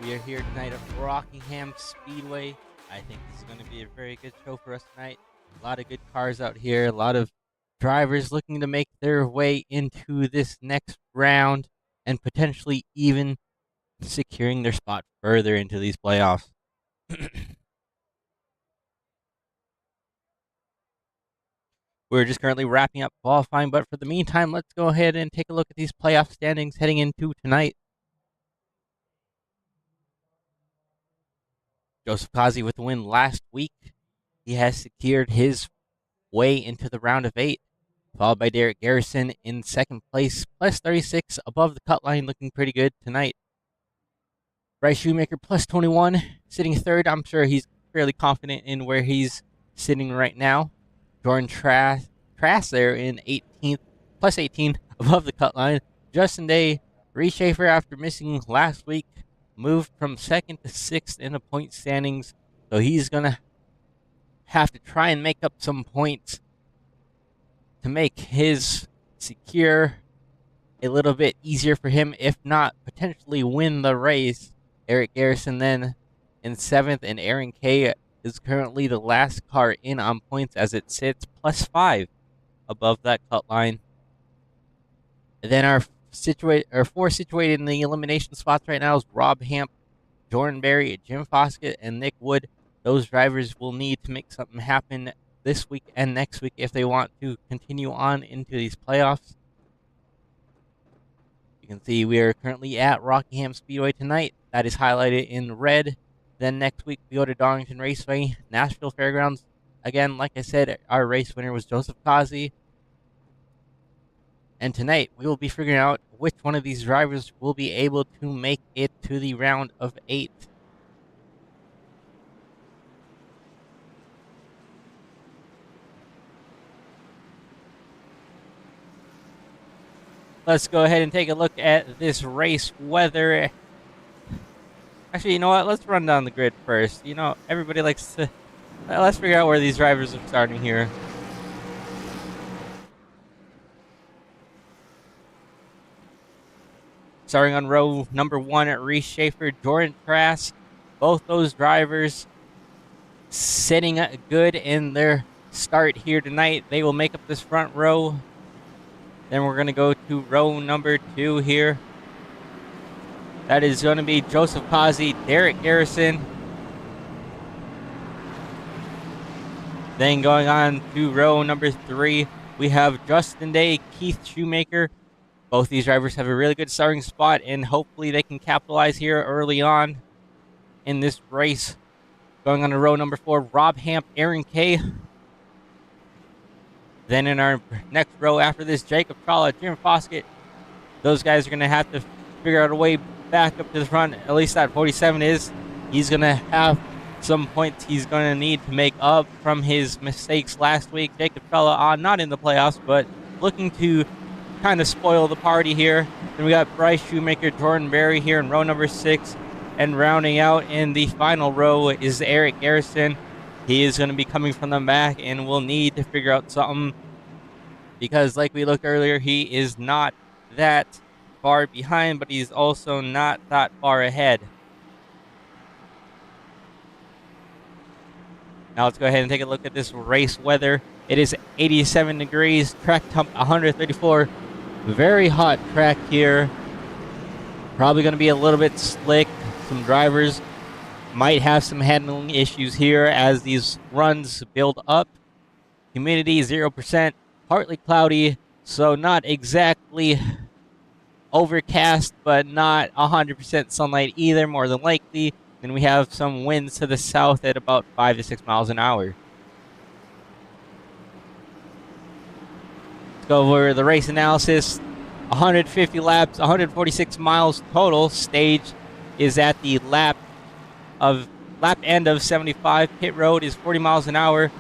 We are here tonight at Rockingham Speedway. I think this is going to be a very good show for us tonight. A lot of good cars out here, a lot of drivers looking to make their way into this next round and potentially even securing their spot further into these playoffs. We're just currently wrapping up qualifying, but for the meantime, let's go ahead and take a look at these playoff standings heading into tonight. Joseph Kazi with the win last week. He has secured his way into the round of 8, followed by Derek Garrison in second place, plus 36 above the cut line, looking pretty good tonight. Bryce Shoemaker plus 21, sitting third. I'm sure he's fairly confident in where he's sitting right now. Jordan Trask there in 18th, plus 18 above the cut line. Justin Day, Reese Schaefer, after missing last week, moved from second to sixth in the point standings, so he's going to have to try and make up some points to make his secure a little bit easier for him, if not potentially win the race. Eric Garrison then in 7th, and Aaron K is currently the last car in on points as it sits plus 5 above that cut line. And then our four situated in the elimination spots right now is Rob Hamp, Jordan Berry, Jim Foskett, and Nick Wood. Those drivers will need to make something happen this week and next week if they want to continue on into these playoffs. You can see we are currently at Rockingham Speedway tonight. That is highlighted in red. Then next week we go to Darlington Raceway, Nashville Fairgrounds. Again, like I said, our race winner was Joseph Kazi. And tonight we will be figuring out which one of these drivers will be able to make it to the round of 8. Let's go ahead and take a look at this race weather. Actually, you know what? Let's run down the grid first. You know, everybody likes to... let's figure out where these drivers are starting here. Starting on row number 1 at Reese Schaefer, Jordan Trask. Both those drivers sitting good in their start here tonight. They will make up this front row. Then we're going to go to row number 2 here. That is going to be Joseph Kazi, Derek Garrison. Then going on to row number 3, we have Justin Day, Keith Shoemaker. Both these drivers have a really good starting spot, and hopefully they can capitalize here early on in this race. Going on to row number 4, Rob Hamp, Aaron K. Then in our next row after this, Jacob Tralla, Jim Foskett. Those guys are going to have to figure out a way back up to the front. At least that 47 is. He's going to have some points he's going to need to make up from his mistakes last week. Jacob Tralla not in the playoffs, but looking to kind of spoil the party here. Then we got Bryce Shoemaker, Jordan Berry here in row number 6. And rounding out in the final row is Eric Garrison. He is going to be coming from the back and will need to figure out something, because like we looked earlier, he is not that far behind, but he's also not that far ahead. Now let's go ahead and take a look at this race weather. It is 87 degrees, track temp 134. Very hot track here. Probably going to be a little bit slick. Some drivers might have some handling issues here as these runs build up. Humidity 0%, partly cloudy, so not exactly overcast, but not 100% sunlight either, more than likely. Then we have some winds to the south at about 5 to 6 miles an hour. Let's go over the race analysis. 150 laps, 146 miles total. Stage is at the lap end of 75. Pit road is 40 miles an hour.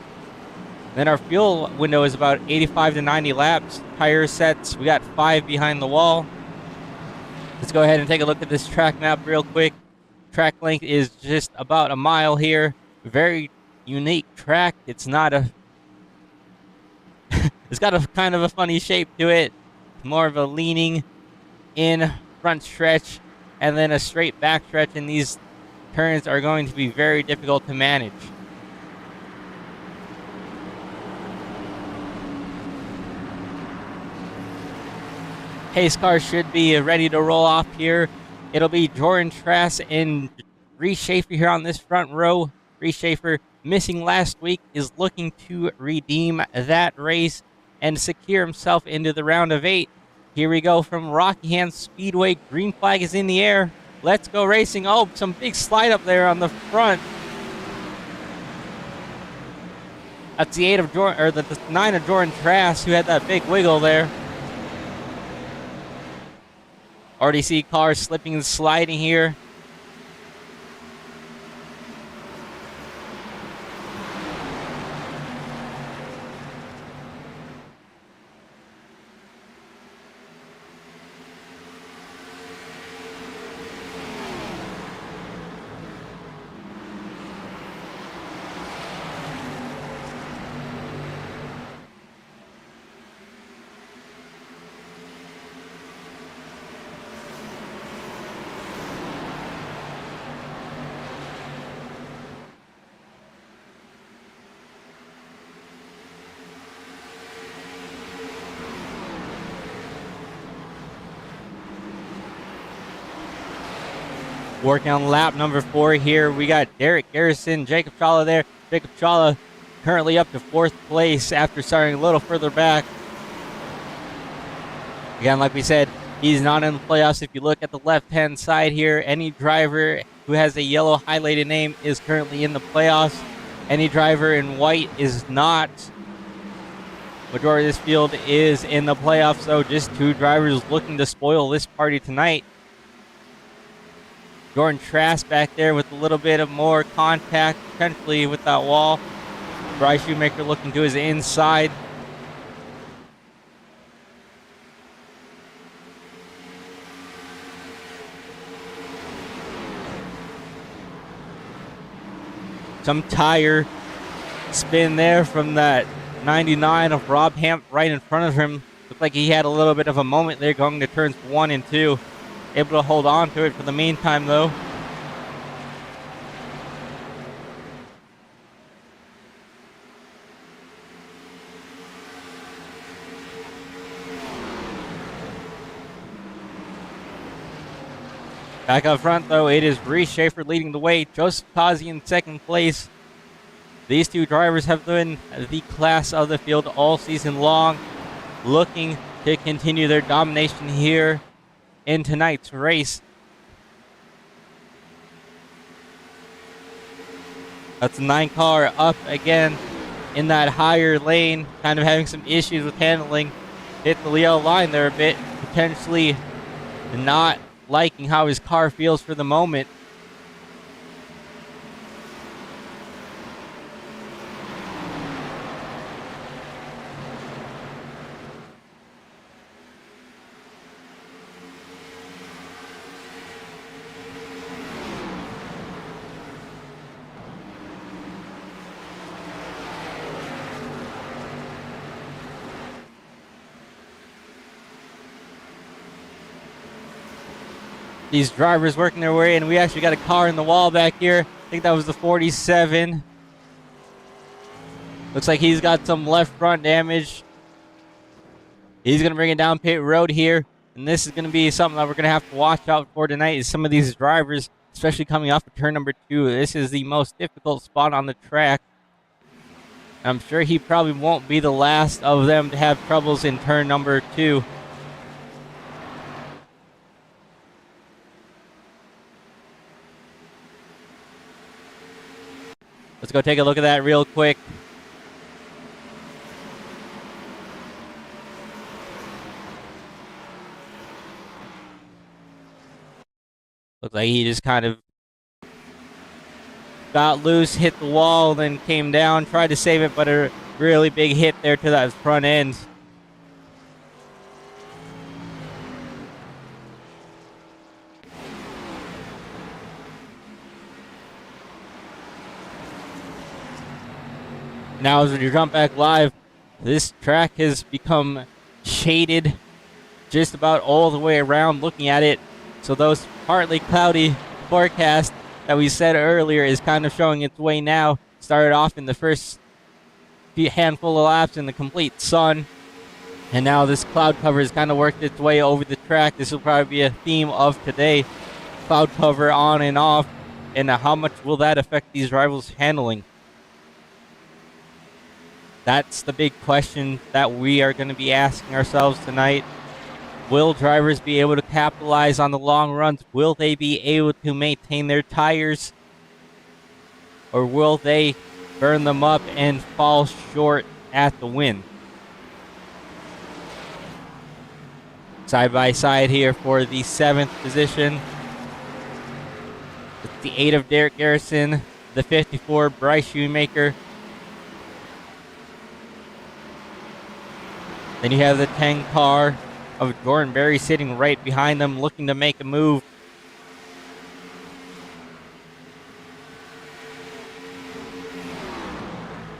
Then our fuel window is about 85 to 90 laps. Tire sets, we got 5 behind the wall. Let's go ahead and take a look at this track map real quick. Track length is just about a mile here. Very unique track. It's not a... it's got a kind of a funny shape to it. More of a leaning in front stretch. and then a straight backstretch, and these turns are going to be very difficult to manage. Pace car should be ready to roll off here. It'll be Jordan Trask and Reese Schaefer here on this front row. Reese Schaefer, missing last week, is looking to redeem that race and secure himself into the round of 8. Here we go from Rockingham Speedway. Green flag is in the air. Let's go racing. Oh, some big slide up there on the front. That's the 8 of Jordan, or the 9 of Jordan Trask, who had that big wiggle there. Already see cars slipping and sliding here. Working on lap number 4 here. We got Derek Garrison, Jacob Chawla there. Jacob Chawla currently up to 4th place after starting a little further back. Again, like we said, he's not in the playoffs. If you look at the left-hand side here, any driver who has a yellow highlighted name is currently in the playoffs. Any driver in white is not. Majority of this field is in the playoffs, so just 2 drivers looking to spoil this party tonight. Jordan Trask back there with a little bit of more contact, potentially with that wall. Bryce Shoemaker looking to his inside. Some tire spin there from that 99 of Rob Hamp right in front of him. Looked like he had a little bit of a moment there going to turns 1 and 2. Able to hold on to it for the meantime, though. Back up front, though, it is Reese Schaefer leading the way. Joseph Kazi in 2nd place. These 2 drivers have been the class of the field all season long, looking to continue their domination here in tonight's race. That's a 9 car up again in that higher lane, kind of having some issues with handling. Hit the Leo line there a bit, potentially not liking how his car feels for the moment. These drivers working their way, and we actually got a car in the wall back here. I think that was the 47. Looks like he's got some left front damage. He's going to bring it down pit road here, and this is going to be something that we're going to have to watch out for tonight is some of these drivers, especially coming off of turn number 2. This is the most difficult spot on the track. I'm sure he probably won't be the last of them to have troubles in turn number 2. Let's go take a look at that real quick. Looks like he just kind of got loose, hit the wall, then came down, tried to save it, but a really big hit there to that front end. Now as we jump back live, this track has become shaded just about all the way around looking at it. So those partly cloudy forecast that we said earlier is kind of showing its way now. Started off in the first handful of laps in the complete sun, and now this cloud cover has kind of worked its way over the track. This will probably be a theme of today. Cloud cover on and off, and how much will that affect these rivals' handling? That's the big question that we are going to be asking ourselves tonight. Will drivers be able to capitalize on the long runs? Will they be able to maintain their tires? Or will they burn them up and fall short at the win? Side by side here for the 7th position. It's the 8 of Derek Garrison, the 54 Bryce Shoemaker. Then you have the 10 car of Jordan Berry sitting right behind them, looking to make a move.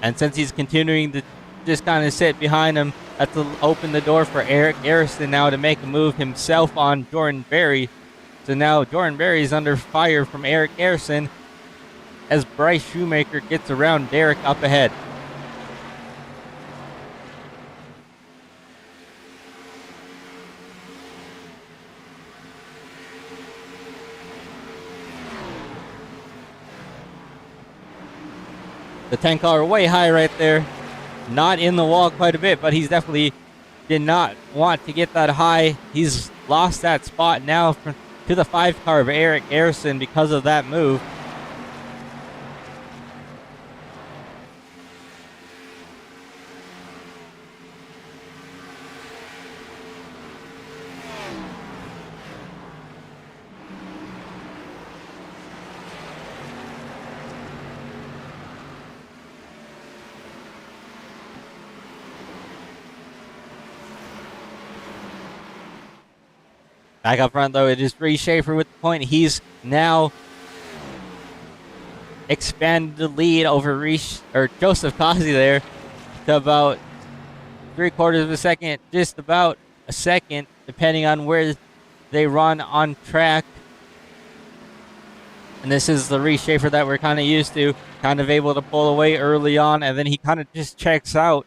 And since he's continuing to just kind of sit behind him, that's to open the door for Eric Garrison now to make a move himself on Jordan Berry. So now Jordan Berry is under fire from Eric Garrison as Bryce Shoemaker gets around Derek up ahead. The 10 car way high right there. Not in the wall quite a bit, but he's definitely did not want to get that high. He's lost that spot now to the 5 car of Eric Garrison because of that move. Back up front, though, it is Reese Schaefer with the point. He's now expanded the lead over Joseph Cossie there to about 3/4 of a second, just about a second, depending on where they run on track. And this is the Reese Schaefer that we're kind of used to, kind of able to pull away early on, and then he kind of just checks out.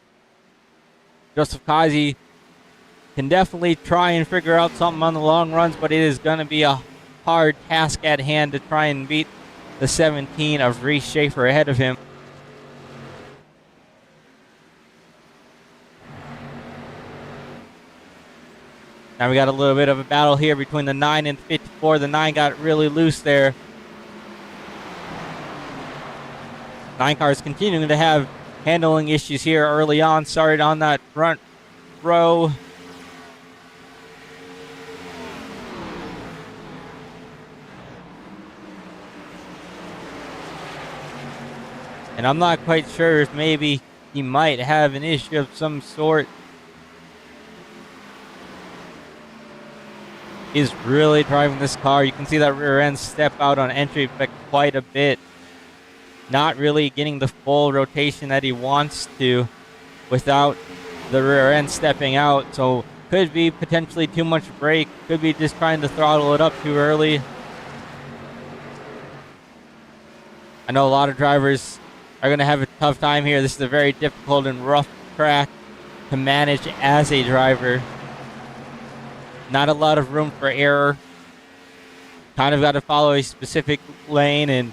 Joseph Cossie can definitely try and figure out something on the long runs, but it is going to be a hard task at hand to try and beat the 17 of Reese Schaefer ahead of him. Now we got a little bit of a battle here between the 9 and 54. The 9 got really loose there. 9 car is continuing to have handling issues here early on. Started on that front row. And I'm not quite sure if maybe he might have an issue of some sort. He's really driving this car. You can see that rear end step out on entry effect quite a bit. Not really getting the full rotation that he wants to without the rear end stepping out. So could be potentially too much brake. Could be just trying to throttle it up too early. I know a lot of drivers are going to have a tough time here. This is a very difficult and rough track to manage as a driver. Not a lot of room for error. Kind of got to follow a specific lane and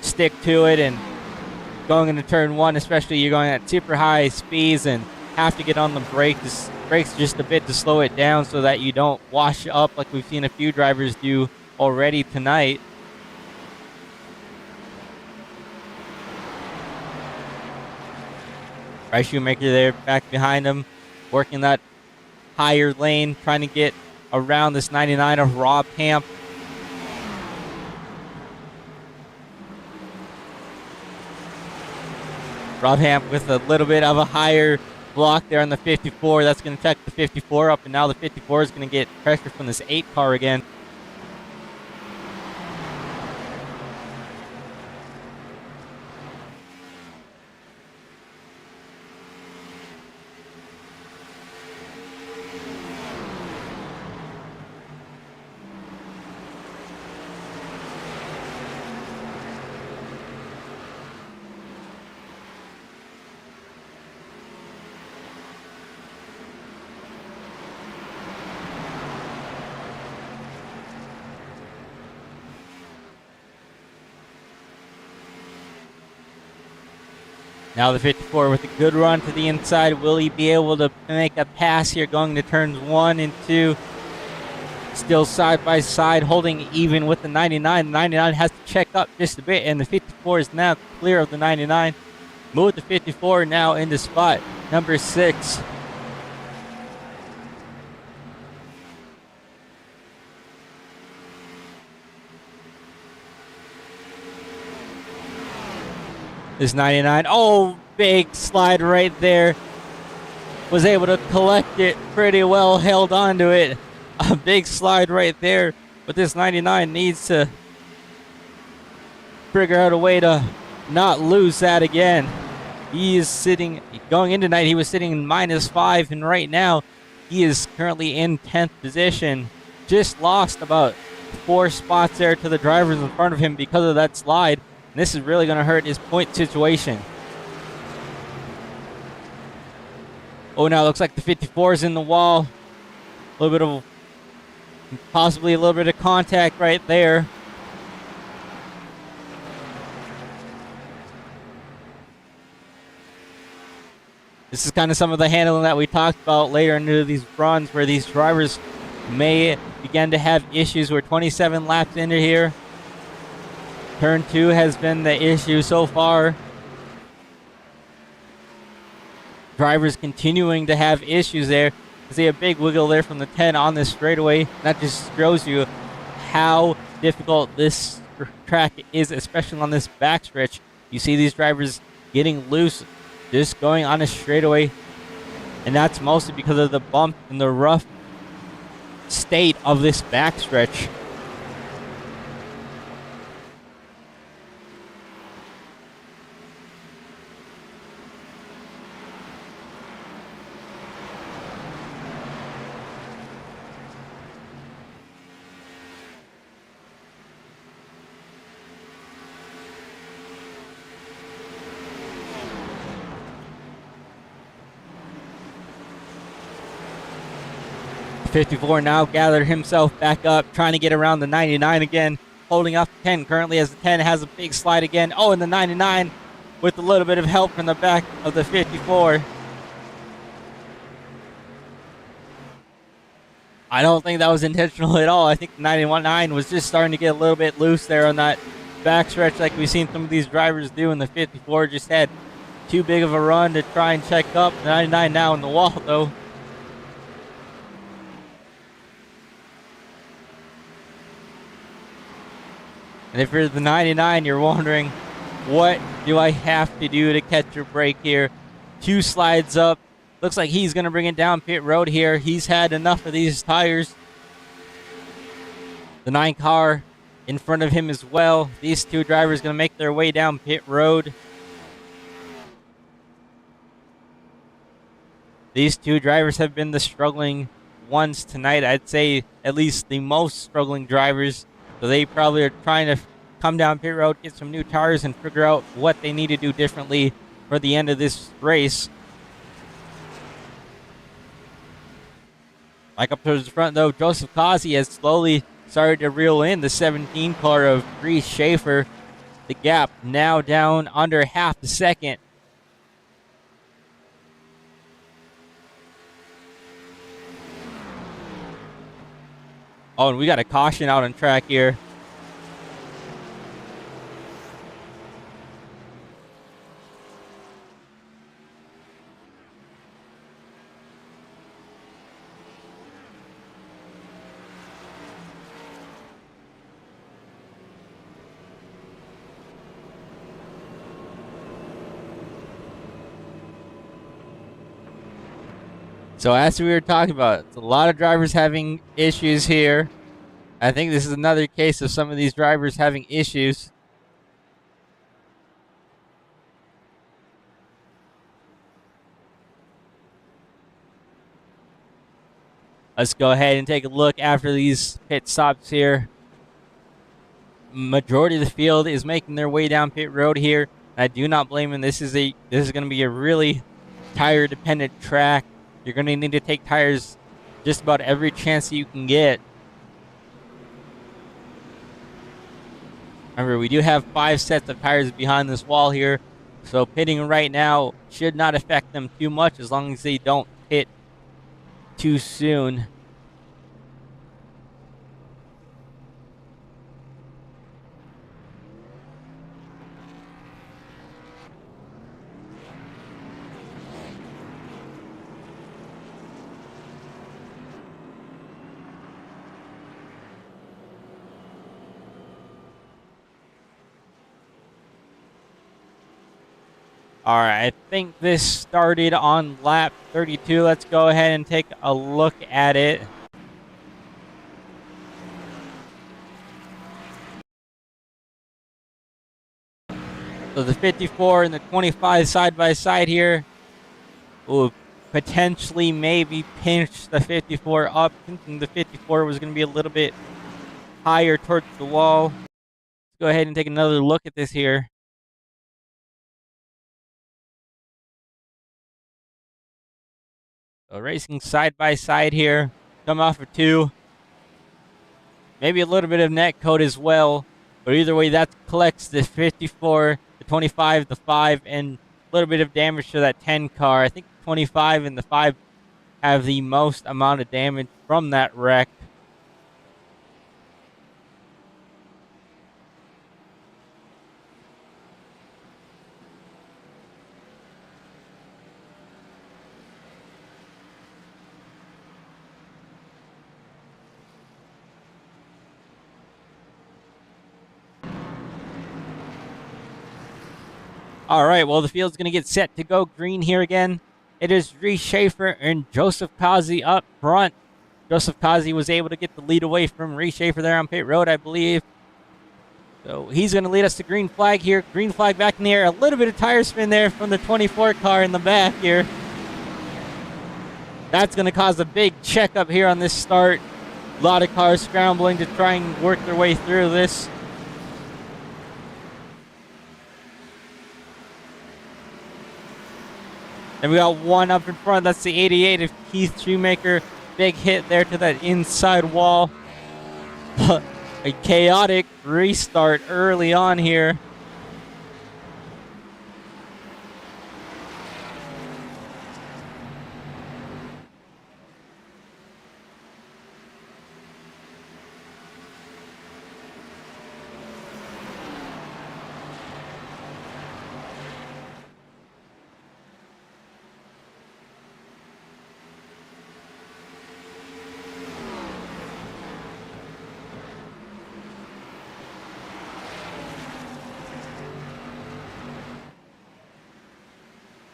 stick to it. And going into turn 1, especially, you're going at super high speeds and have to get on the brakes just a bit to slow it down so that you don't wash up like we've seen a few drivers do already tonight. Bryce Shoemaker there back behind him, working that higher lane, trying to get around this 99 of Rob Hamp. Rob Hamp with a little bit of a higher block there on the 54. That's going to check the 54 up, and now the 54 is going to get pressure from this 8 car again. Now the 54 with a good run to the inside. Will he be able to make a pass here going to turns 1 and 2? Still side by side, holding even with the 99. The 99 has to check up just a bit, and the 54 is now clear of the 99. Move the 54 now into spot number 6. This 99, oh, big slide right there. Was able to collect it pretty well, held on to it. A big slide right there, but this 99 needs to figure out a way to not lose that again. He is sitting, going into tonight, he was sitting in -5, and right now he is currently in 10th position. Just lost about 4 spots there to the drivers in front of him because of that slide. And this is really going to hurt his point situation. Oh, now it looks like the 54 is in the wall. A little bit of, possibly a little bit of contact right there. This is kind of some of the handling that we talked about later into these runs, where these drivers may begin to have issues. We're 27 laps into here. Turn 2 has been the issue so far. Drivers continuing to have issues there. See a big wiggle there from the 10 on this straightaway. That just shows you how difficult this track is, especially on this backstretch. You see these drivers getting loose, just going on a straightaway. And that's mostly because of the bump and the rough state of this backstretch. The 54 now gathered himself back up, trying to get around the 99 again, holding off the 10 currently as the 10 has a big slide again. Oh, and the 99 with a little bit of help from the back of the 54. I don't think that was intentional at all. I think the 99 was just starting to get a little bit loose there on that backstretch, like we've seen some of these drivers do, and the 54 just had too big of a run to try and check up. The 99 now in the wall, though. And if you're the 99, you're wondering, what do I have to do to catch a break here? 2 slides up. Looks like he's going to bring it down pit road here. He's had enough of these tires. The 9 car in front of him as well. These 2 drivers going to make their way down pit road. These 2 drivers have been the struggling ones tonight. I'd say at least the most struggling drivers. So they probably are trying to come down pit road, get some new tires, and figure out what they need to do differently for the end of this race. Like up towards the front, though, Joseph Kazi has slowly started to reel in the 17 car of Reese Schaefer. The gap now down under half a second. Oh, and we got a caution out on track here. So as we were talking about, it's a lot of drivers having issues here. I think this is another case of some of these drivers having issues. Let's go ahead and take a look after these pit stops here. Majority of the field is making their way down pit road here. I do not blame them. This is going to be a really tire dependent track. You're going to need to take tires just about every chance that you can get. Remember, we do have 5 sets of tires behind this wall here. So pitting right now should not affect them too much as long as they don't pit too soon. All right, I think this started on lap 32. Let's go ahead and take a look at it. So the 54 and the 25 side by side here will potentially maybe pinch the 54 up, thinking the 54 was going to be a little bit higher towards the wall. Let's go ahead and take another look at this here. So racing side by side here, come off of 2. Maybe a little bit of net code as well, but either way that collects the 54, the 25, the 5, and a little bit of damage to that 10 car. I think 25 and the 5 have the most amount of damage from that wreck. All right, well, the field's going to get set to go green here again. It is Reese Schaefer and Joseph Kazi up front. Joseph Kazi was able to get the lead away from Reese Schaefer there on pit road, I believe. So he's going to lead us to green flag here. Green flag back in the air. A little bit of tire spin there from the 24 car in the back here. That's going to cause a big checkup here on this start. A lot of cars scrambling to try and work their way through this. And we got one up in front. That's the 88 of Keith Shoemaker. Big hit there to that inside wall. A chaotic restart early on here.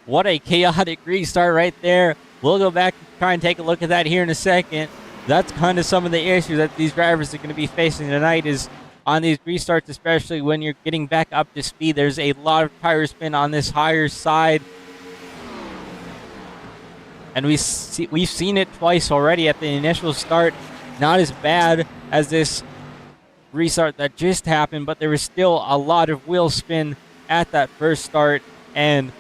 What a chaotic restart right there. We'll go back and try and take a look at that here in a second. That's kind of some of the issues that these drivers are going to be facing tonight is on these restarts, especially when you're getting back up to speed. There's a lot of tire spin on this higher side. And we've seen it twice already at the initial start. Not as bad as this restart that just happened, but there was still a lot of wheel spin at that first start. And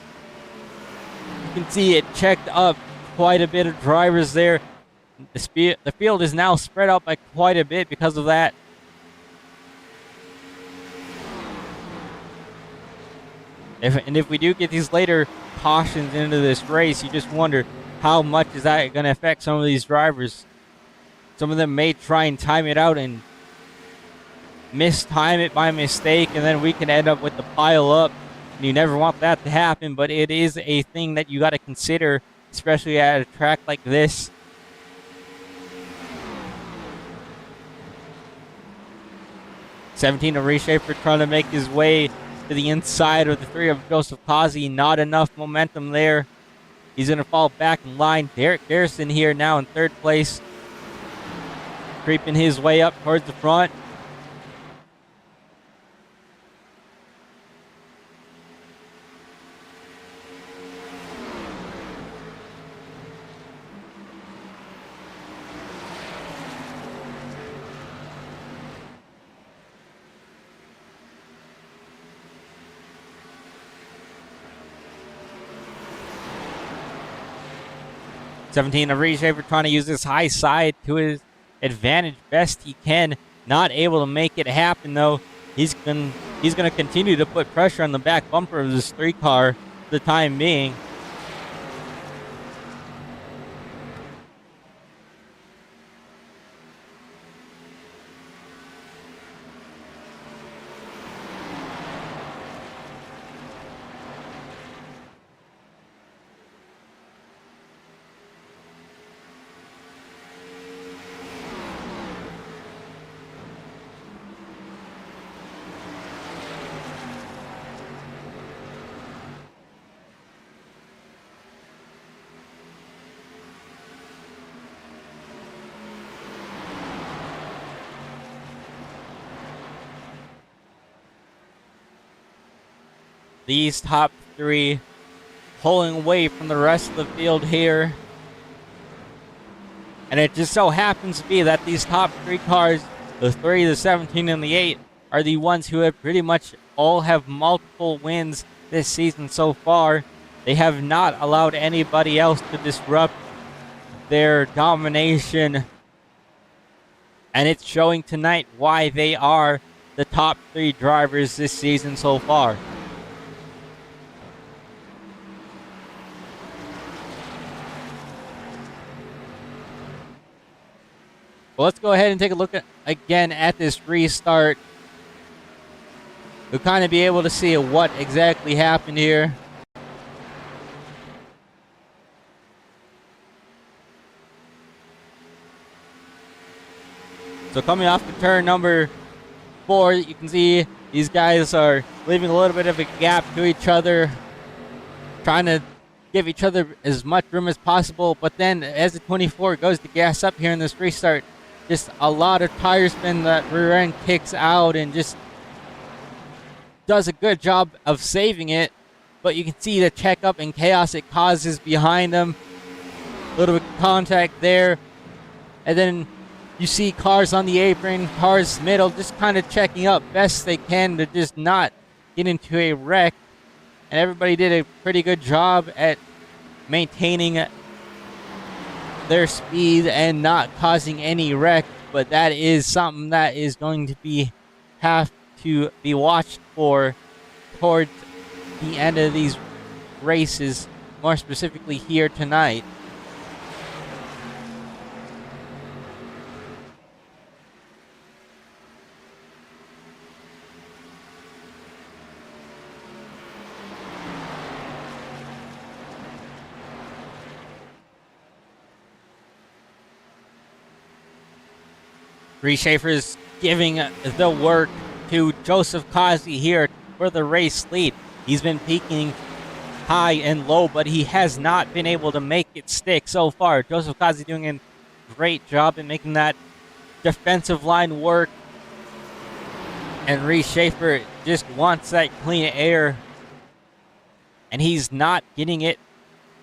you can see it checked up quite a bit of drivers there. The field is now spread out by quite a bit because of that. If we do get these later cautions into this race, you just wonder how much is that going to affect some of these drivers. Some of them may try and time it out and mistime it by mistake, and then we can end up with the pile up. You never want that to happen, but it is a thing that you got to consider, especially at a track like this. (17) of Reshaper trying to make his way to the inside of the 3 of Joseph Kazi. Not enough momentum there. He's going to fall back in line. Derek Garrison here now in 3rd place. Creeping his way up towards the front. (17) of Reshaper trying to use this high side to his advantage best he can. Not able to make it happen though. he's gonna continue to put pressure on the back bumper of this 3 car for the time being. These top 3 pulling away from the rest of the field here. And it just so happens to be that these top 3 cars, the 3, the 17, and the 8, are the ones who have pretty much all have multiple wins this season so far. They have not allowed anybody else to disrupt their domination. And it's showing tonight why they are the top 3 drivers this season so far. Well, let's go ahead and take a look again at this restart. We'll kind of be able to see what exactly happened here. So coming off the turn number 4, you can see these guys are leaving a little bit of a gap to each other, trying to give each other as much room as possible. But then as the 24 goes to gas up here in this restart, just a lot of tire spin, that rear end kicks out and just does a good job of saving it. But you can see the checkup and chaos it causes behind them. A little bit of contact there. And then you see cars on the apron, cars middle, just kind of checking up best they can to just not get into a wreck. And everybody did a pretty good job at maintaining their speed and not causing any wreck. But that is something that is going to have to be watched for towards the end of these races, more specifically here tonight. Reese Schaefer's giving the work to Joseph Kazi here for the race lead. He's been peaking high and low, but he has not been able to make it stick so far. Joseph Kazi doing a great job in making that defensive line work. And Reese Schaefer just wants that clean air, and he's not getting it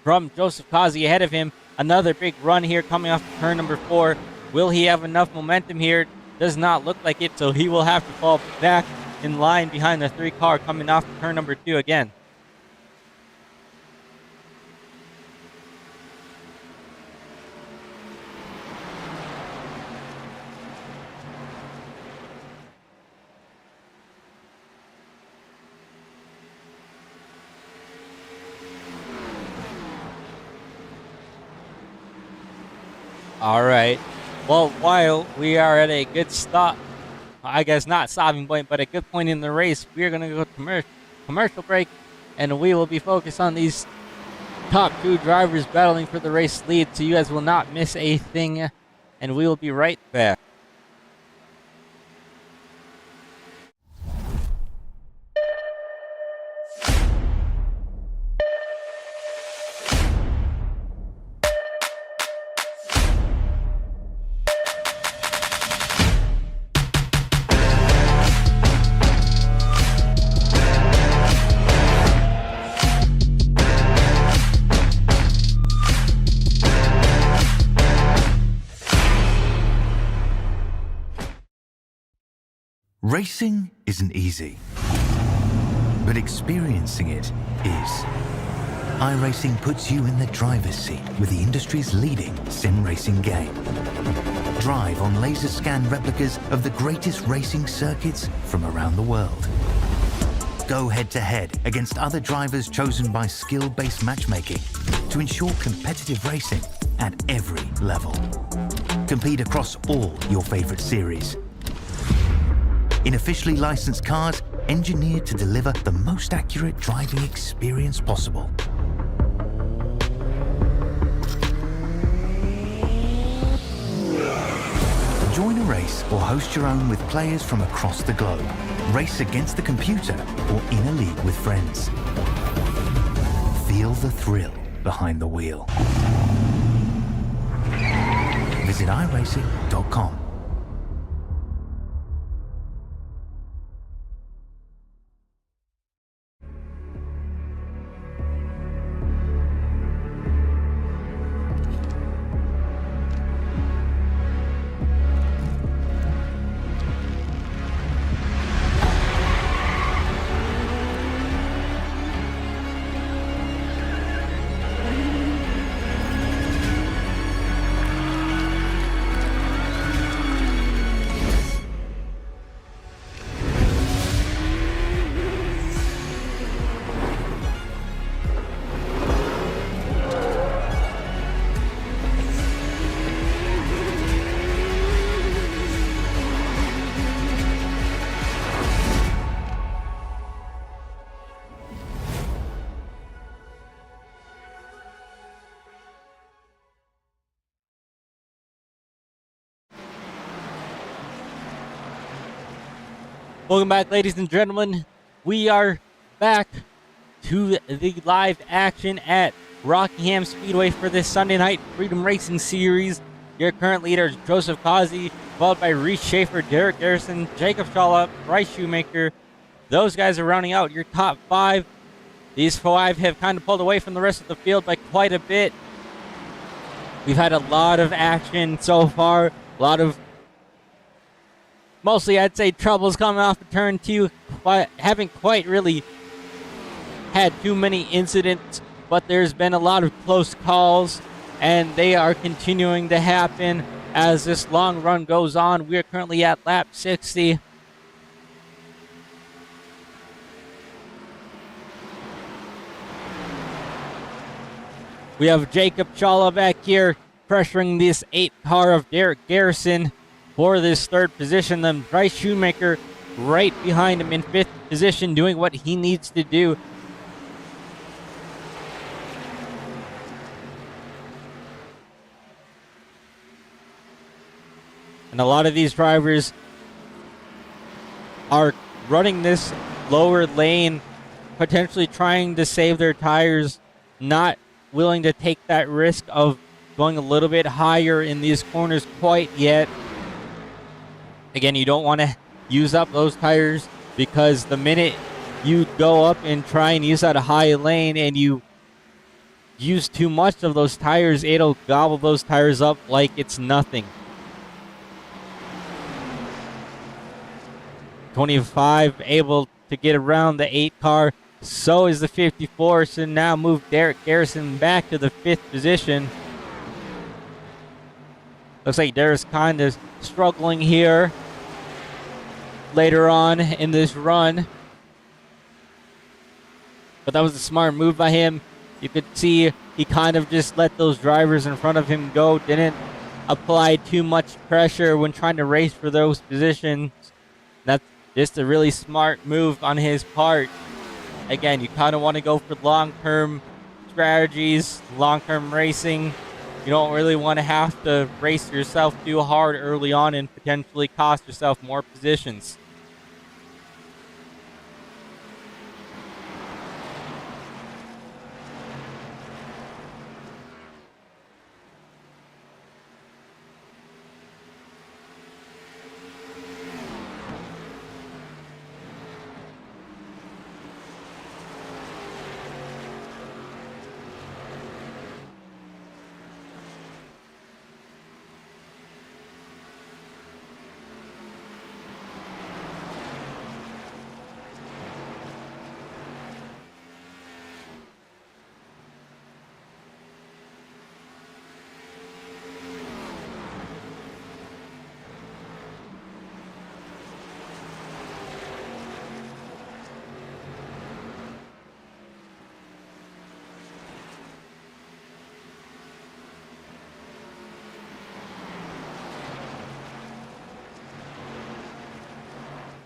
from Joseph Kazi ahead of him. Another big run here coming off turn number 4. Will he have enough momentum here? Does not look like it, so he will have to fall back in line behind the 3 car coming off turn number 2 again. All right. Well, while we are at a good stop, I guess not stopping point, but a good point in the race, we are going to go to commercial break, and we will be focused on these top 2 drivers battling for the race lead, so you guys will not miss a thing, and we will be right back. Racing isn't easy, but experiencing it is. iRacing puts you in the driver's seat with the industry's leading sim racing game. drive on laser scan replicas of the greatest racing circuits from around the world. Go head-to-head against other drivers chosen by skill-based matchmaking to ensure competitive racing at every level. Compete across all your favorite series. In officially licensed cars, engineered to deliver the most accurate driving experience possible. Join a race or host your own with players from across the globe. Race against the computer or in a league with friends. Feel the thrill behind the wheel. Visit iRacing.com. Welcome back, ladies and gentlemen. We are back to the live action at Rockingham Speedway for this Sunday night Freedom Racing Series. Your current leaders, Joseph Causey, followed by Reese Schaefer, Derek Garrison, Jacob Schalla, Bryce Shoemaker. Those guys are rounding out your top five. These five have kind of pulled away from the rest of the field by quite a bit. We've had a lot of action so far, a lot of mostly, I'd say, troubles coming off of turn two. Haven't quite really had too many incidents, but there's been a lot of close calls, and they are continuing to happen as this long run goes on. We are currently at lap 60. We have Jacob Schalla back here pressuring this 8 car of Derek Garrison for this third position. Then Bryce Shoemaker right behind him in 5th position, doing what he needs to do. And a lot of these drivers are running this lower lane, potentially trying to save their tires, not willing to take that risk of going a little bit higher in these corners quite yet. Again, you don't want to use up those tires, because the minute you go up and try and use that high lane and you use too much of those tires, it'll gobble those tires up like it's nothing. 25 able to get around the 8 car. So is the 54. So now move Derek Garrison back to the 5th position. Looks like Derek's kind of struggling here later on in this run. But that was a smart move by him. You could see he kind of just let those drivers in front of him go. Didn't apply too much pressure when trying to race for those positions. That's just a really smart move on his part. Again, you kind of want to go for long-term strategies, long-term racing. You don't really want to have to race yourself too hard early on and potentially cost yourself more positions.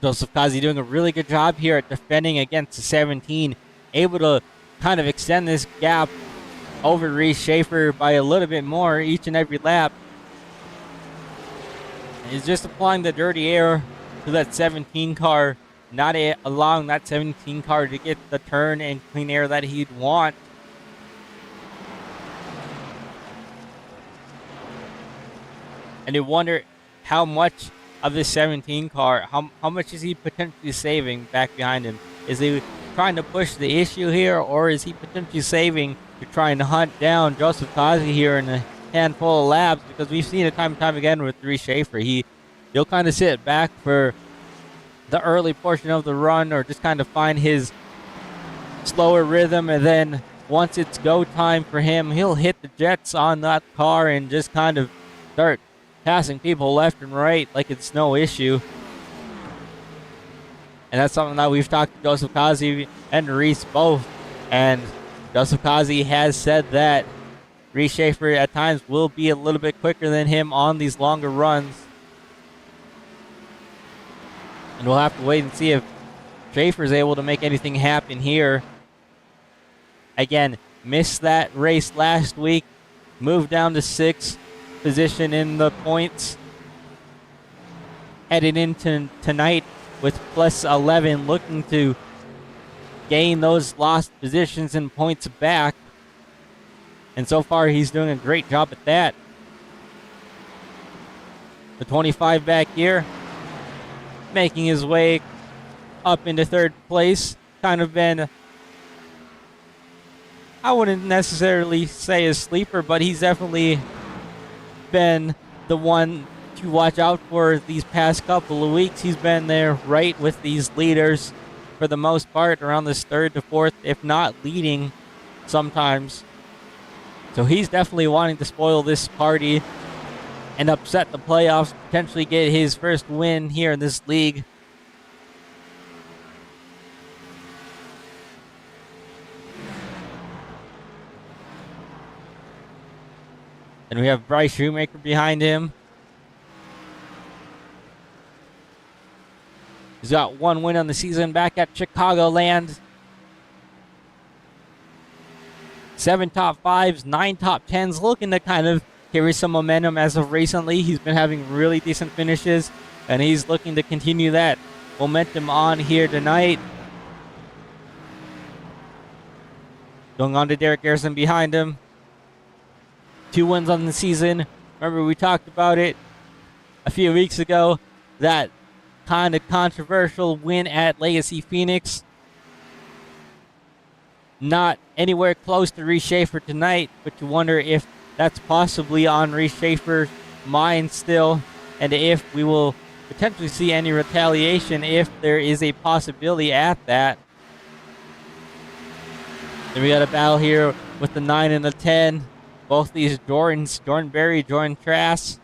Joseph Kazi doing a really good job here at defending against the 17, able to kind of extend this gap over Reese Schaefer by a little bit more each and every lap. And he's just applying the dirty air to that 17 car, not allowing that 17 car to get the turn and clean air that he'd want. And you wonder how much of this 17 car, how much is he potentially saving back behind him? Is he trying to push the issue here, or is he potentially saving to trying to hunt down Joseph Kazi here in a handful of laps? Because we've seen it time and time again with Reese Schaefer. He'll kind of sit back for the early portion of the run, or just kind of find his slower rhythm, and then once it's go time for him, he'll hit the jets on that car and just kind of start passing people left and right like it's no issue. And that's something that we've talked to Joseph Kazi and Reese both. And Joseph Kazi has said that Reese Schaefer at times will be a little bit quicker than him on these longer runs. And we'll have to wait and see if Schaefer's able to make anything happen here. Again, missed that race last week, moved down to 6th position in the points. Headed into tonight with plus 11, looking to gain those lost positions and points back. And so far, he's doing a great job at that. The 25 back here, making his way up into 3rd place. Kind of been, I wouldn't necessarily say a sleeper, but he's definitely been the one to watch out for these past couple of weeks. He's been there right with these leaders for the most part, around this 3rd to 4th, if not leading sometimes. So he's definitely wanting to spoil this party and upset the playoffs, potentially get his first win here in this league. And we have Bryce Shoemaker behind him. He's got 1 win on the season back at Chicagoland. 7 top 5s, 9 top 10s, looking to kind of carry some momentum as of recently. He's been having really decent finishes, and he's looking to continue that momentum on here tonight. Going on to Derek Garrison behind him. 2 wins on the season. Remember, we talked about it a few weeks ago. That kind of controversial win at Legacy Phoenix. Not anywhere close to Reese Schaefer tonight, but you wonder if that's possibly on Reese Schaefer's mind still, and if we will potentially see any retaliation, if there is a possibility at that. Then we got a battle here with the 9 and the 10. Both these Jordans, Jordan Berry, Jordan Trask.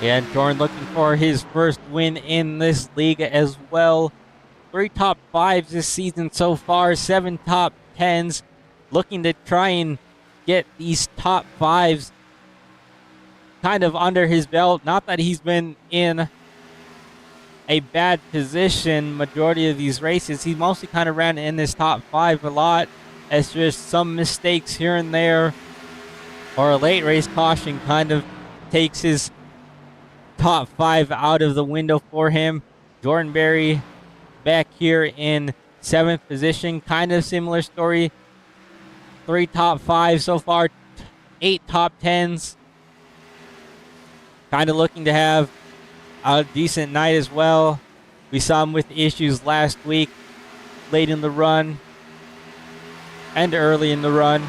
And Jordan looking for his first win in this league as well. 3 top 5s this season so far, 7 top 10s. Looking to try and get these top 5s kind of under his belt. Not that he's been in a bad position majority of these races. He mostly kind of ran in this top 5 a lot. It's just some mistakes here and there, or a late race caution kind of takes his top 5 out of the window for him. Jordan Berry back here in 7th position. Kind of similar story. 3 top 5s so far. 8 top 10s. Kind of looking to have a decent night as well. We saw him with issues last week, late in the run and early in the run.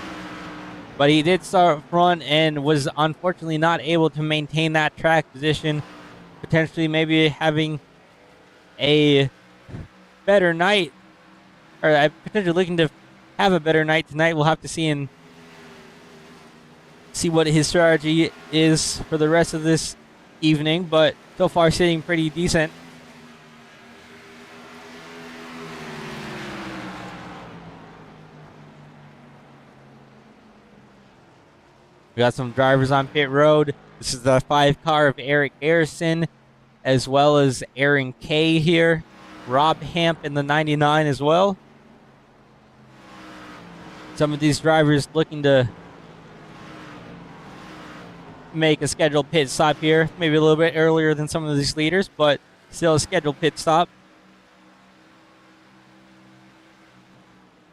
But he did start front and was unfortunately not able to maintain that track position. Potentially maybe having a better night, or potentially looking to have a better night tonight. We'll have to see in see what his strategy is for the rest of this evening, but so far sitting pretty decent. We got some drivers on pit road. This is the 5 car of Eric Garrison, as well as Aaron K here. Rob Hamp in the 99 as well. Some of these drivers looking to make a scheduled pit stop here. Maybe a little bit earlier than some of these leaders, but still a scheduled pit stop.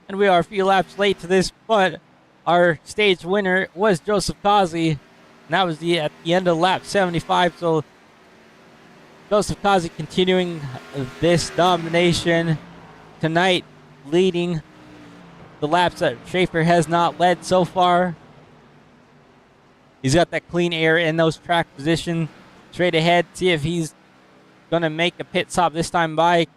And we are a few laps late to this, but our stage winner was Joseph Kazi. And that was at the end of lap 75. So Joseph Kazi continuing this domination tonight, leading the laps that Schaefer has not led so far. He's got that clean air in those track position. Straight ahead, see if he's going to make a pit stop this time by.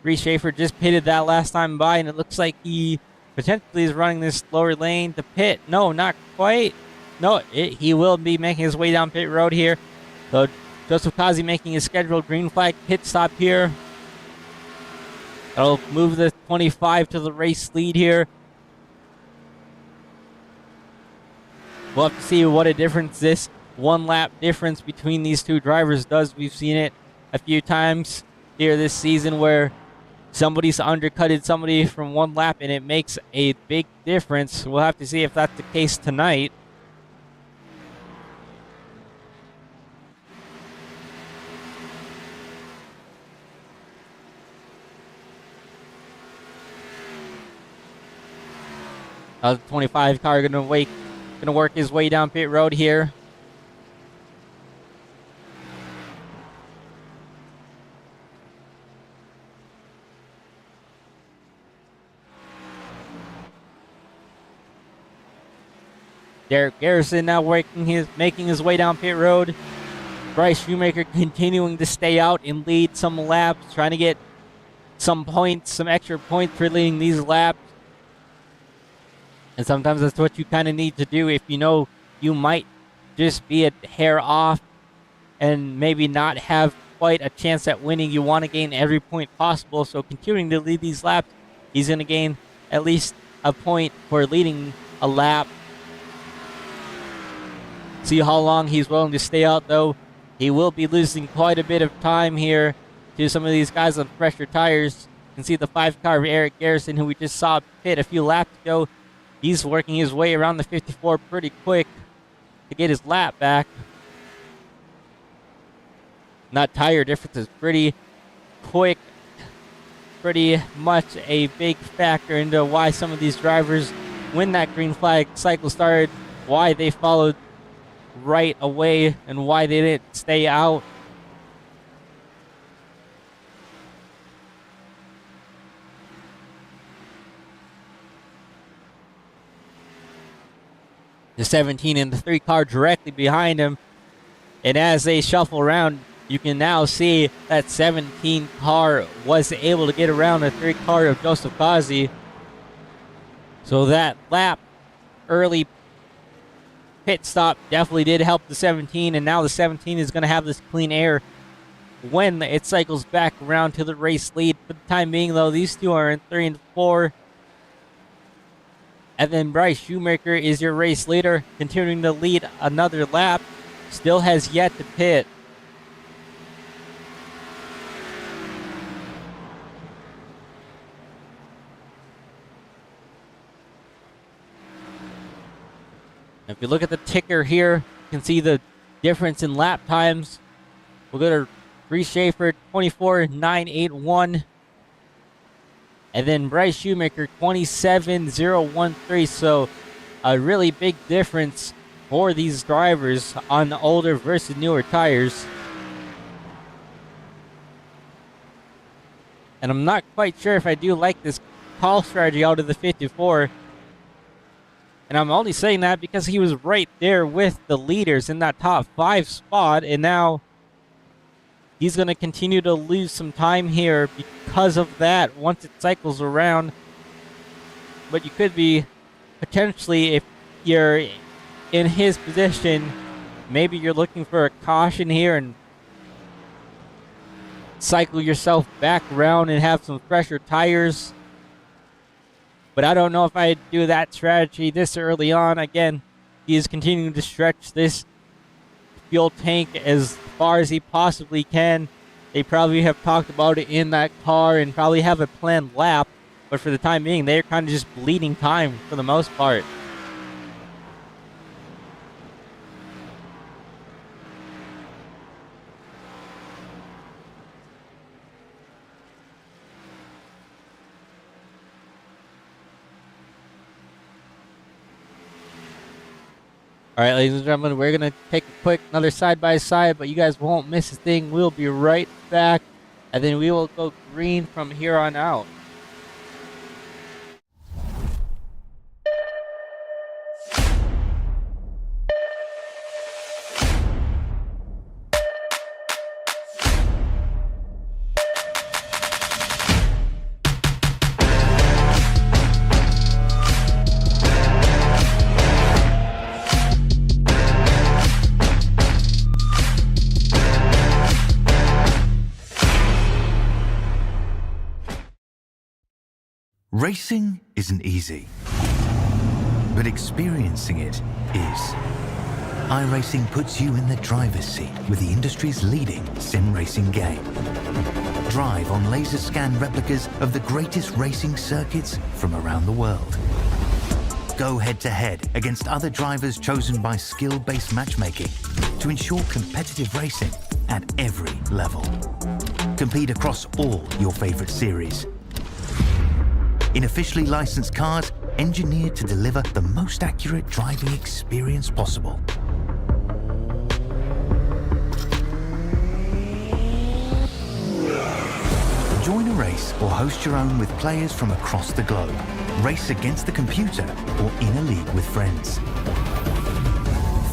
Reese Schaefer just pitted that last time by, and it looks like he potentially is running this lower lane to pit. No, not quite. No, he will be making his way down pit road here. So Joseph Kazi making his scheduled green flag pit stop here. That'll move the 25 to the race lead here. We'll have to see what a difference this 1 lap difference between these two drivers does. We've seen it a few times here this season where somebody's undercutted somebody from 1 lap and it makes a big difference. We'll have to see if that's the case tonight. The 25 car gonna work his way down pit road here. Derek Garrison now making his way down pit road. Bryce Shoemaker continuing to stay out and lead some laps, trying to get some points, some extra points for leading these laps. And sometimes that's what you kind of need to do if you know you might just be a hair off and maybe not have quite a chance at winning. You want to gain every point possible. So continuing to lead these laps, he's going to gain at least a point for leading a lap. See how long he's willing to stay out, though. He will be losing quite a bit of time here to some of these guys on fresher tires. You can see the 5 car of Eric Garrison, who we just saw pit a few laps ago. He's working his way around the 54 pretty quick to get his lap back. That tire difference is pretty quick. Pretty much a big factor into why some of these drivers, when that green flag cycle started, why they followed right away and why they didn't stay out. The 17 and the 3 car directly behind him. And as they shuffle around, you can now see that 17 car was able to get around the 3 car of Joseph Kazi. So that lap early pit stop definitely did help the 17, and now the 17 is going to have this clean air when it cycles back around to the race lead. For the time being, though, these two are in 3 and 4. And then Bryce Shoemaker is your race leader, continuing to lead another lap. Still has yet to pit. If you look at the ticker here, you can see the difference in lap times. We'll go to Reese Schaefer, 24.981. And then Bryce Shoemaker, 27.013. So a really big difference for these drivers on the older versus newer tires. And I'm not quite sure if I do like this call strategy out of the 54. And I'm only saying that because he was right there with the leaders in that top 5 spot. And now he's going to continue to lose some time here because of that once it cycles around. But you could be potentially, if you're in his position, maybe you're looking for a caution here and cycle yourself back around and have some fresher tires. But I don't know if I'd do that strategy this early on. Again, he is continuing to stretch this fuel tank as far as he possibly can. They probably have talked about it in that car and probably have a planned lap. But for the time being, they're kind of just bleeding time for the most part. All right, ladies and gentlemen, we're going to take a quick another side-by-side, but you guys won't miss a thing. We'll be right back, and then we will go green from here on out. Racing isn't easy, but experiencing it is. iRacing puts you in the driver's seat with the industry's leading sim racing game. Drive on laser scan replicas of the greatest racing circuits from around the world. Go head-to-head against other drivers chosen by skill-based matchmaking to ensure competitive racing at every level. Compete across all your favorite series in officially licensed cars engineered to deliver the most accurate driving experience possible. Join a race or host your own with players from across the globe. Race against the computer or in a league with friends.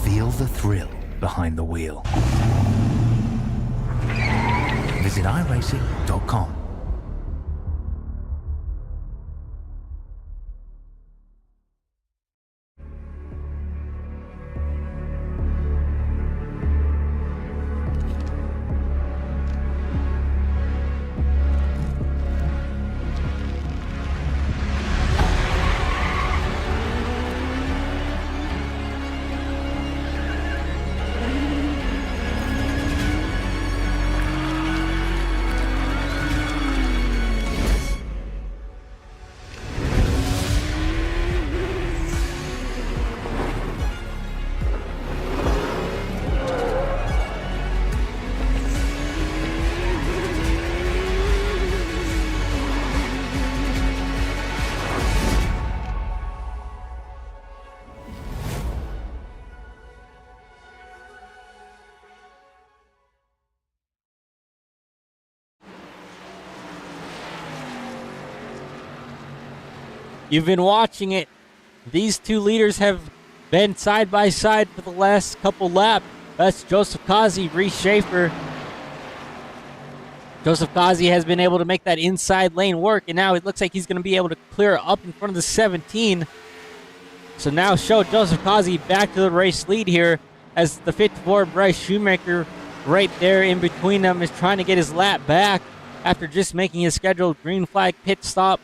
Feel the thrill behind the wheel. Visit iRacing.com. You've been watching it. These two leaders have been side by side for the last couple laps. That's Joseph Kazi, Reese Schaefer. Joseph Kazi has been able to make that inside lane work, and now it looks like he's going to be able to clear up in front of the 17. So now show Joseph Kazi back to the race lead here as the 54 Bryce Shoemaker right there in between them is trying to get his lap back after just making his scheduled green flag pit stop.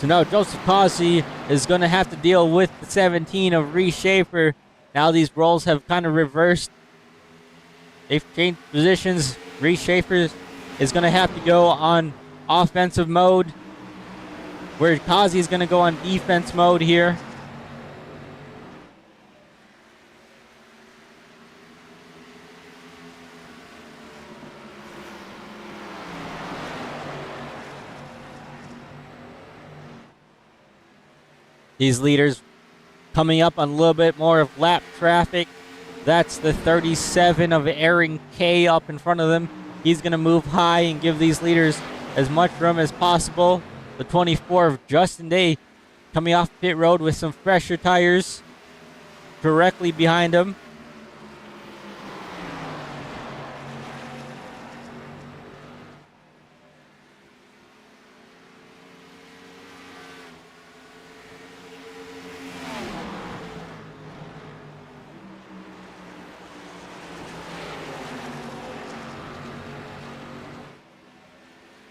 So now Joseph Kazi is going to have to deal with the 17 of Reese Schaefer. Now these roles have kind of reversed. They've changed positions. Reese Schaefer is going to have to go on offensive mode, where Kazi is going to go on defense mode here. These leaders coming up on a little bit more of lap traffic. That's the 37 of Aaron K up in front of them. He's going to move high and give these leaders as much room as possible. The 24 of Justin Day coming off pit road with some fresher tires directly behind him.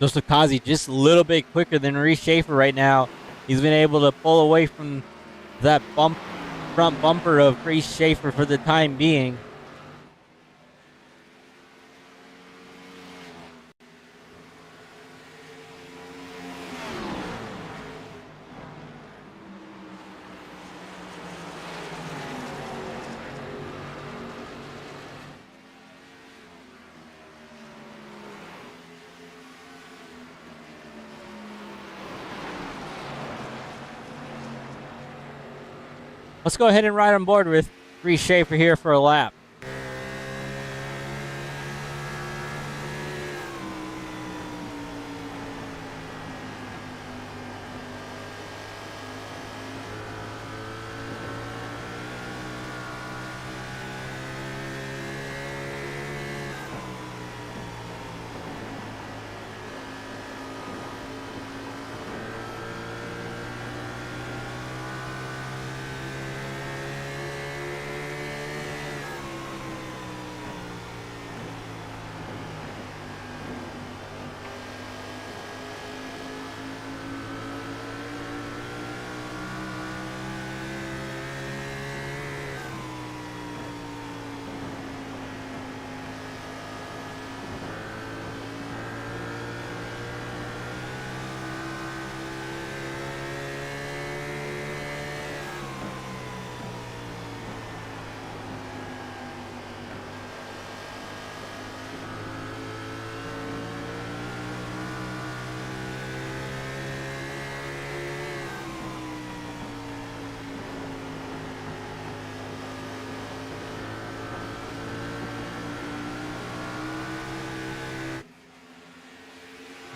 Joseph Kazi just a little bit quicker than Reese Schaefer right now. He's been able to pull away from that front bumper of Reese Schaefer for the time being. Let's go ahead and ride on board with Reese Schaefer here for a lap.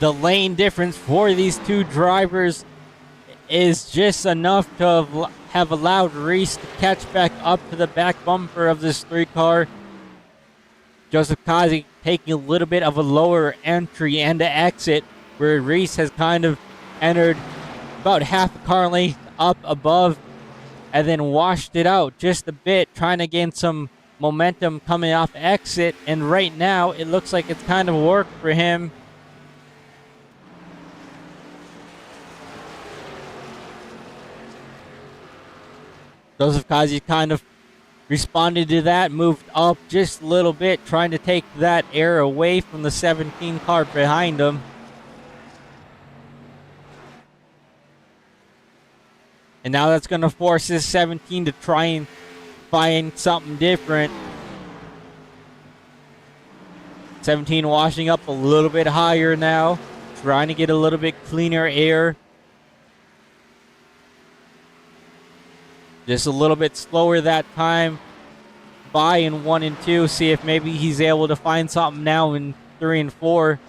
The lane difference for these two drivers is just enough to have allowed Reese to catch back up to the back bumper of this 3-car. Joseph Kazi taking a little bit of a lower entry and exit, where Reese has kind of entered about half a car length up above and then washed it out just a bit, trying to gain some momentum coming off exit. And right now it looks like it's kind of worked for him. Joseph Kazi kind of responded to that, moved up just a little bit, trying to take that air away from the 17 car behind him. And now that's going to force this 17 to try and find something different. 17 washing up a little bit higher now, trying to get a little bit cleaner air. Just a little bit slower that time by in 1 and 2. See if maybe he's able to find something now in 3 and 4.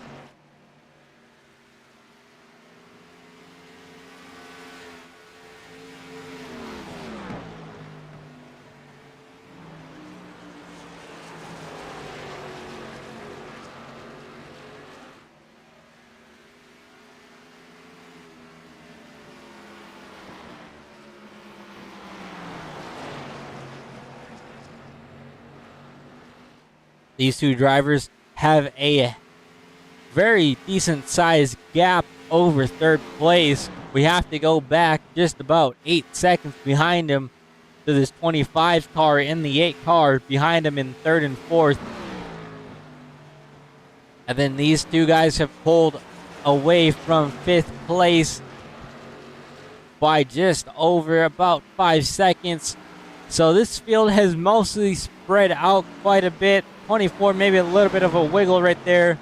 These two drivers have a very decent sized gap over third place. We have to go back just about 8 seconds behind him to this 25 car in the 8 car behind him in 3rd and 4th. And then these two guys have pulled away from 5th place by just over about 5 seconds. So this field has mostly spread out quite a bit. 24, maybe a little bit of a wiggle right there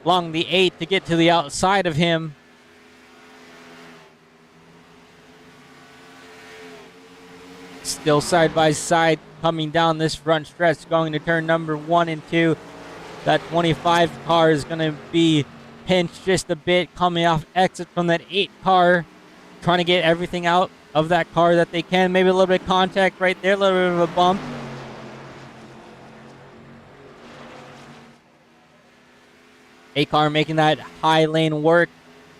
along the 8 to get to the outside of him. Still side by side coming down this front stretch, going to turn number 1 and 2. That 25 car is going to be pinched just a bit coming off exit from that 8 car, trying to get everything out of that car that they can. Maybe a little bit of contact right there, a little bit of a bump. A car making that high lane work,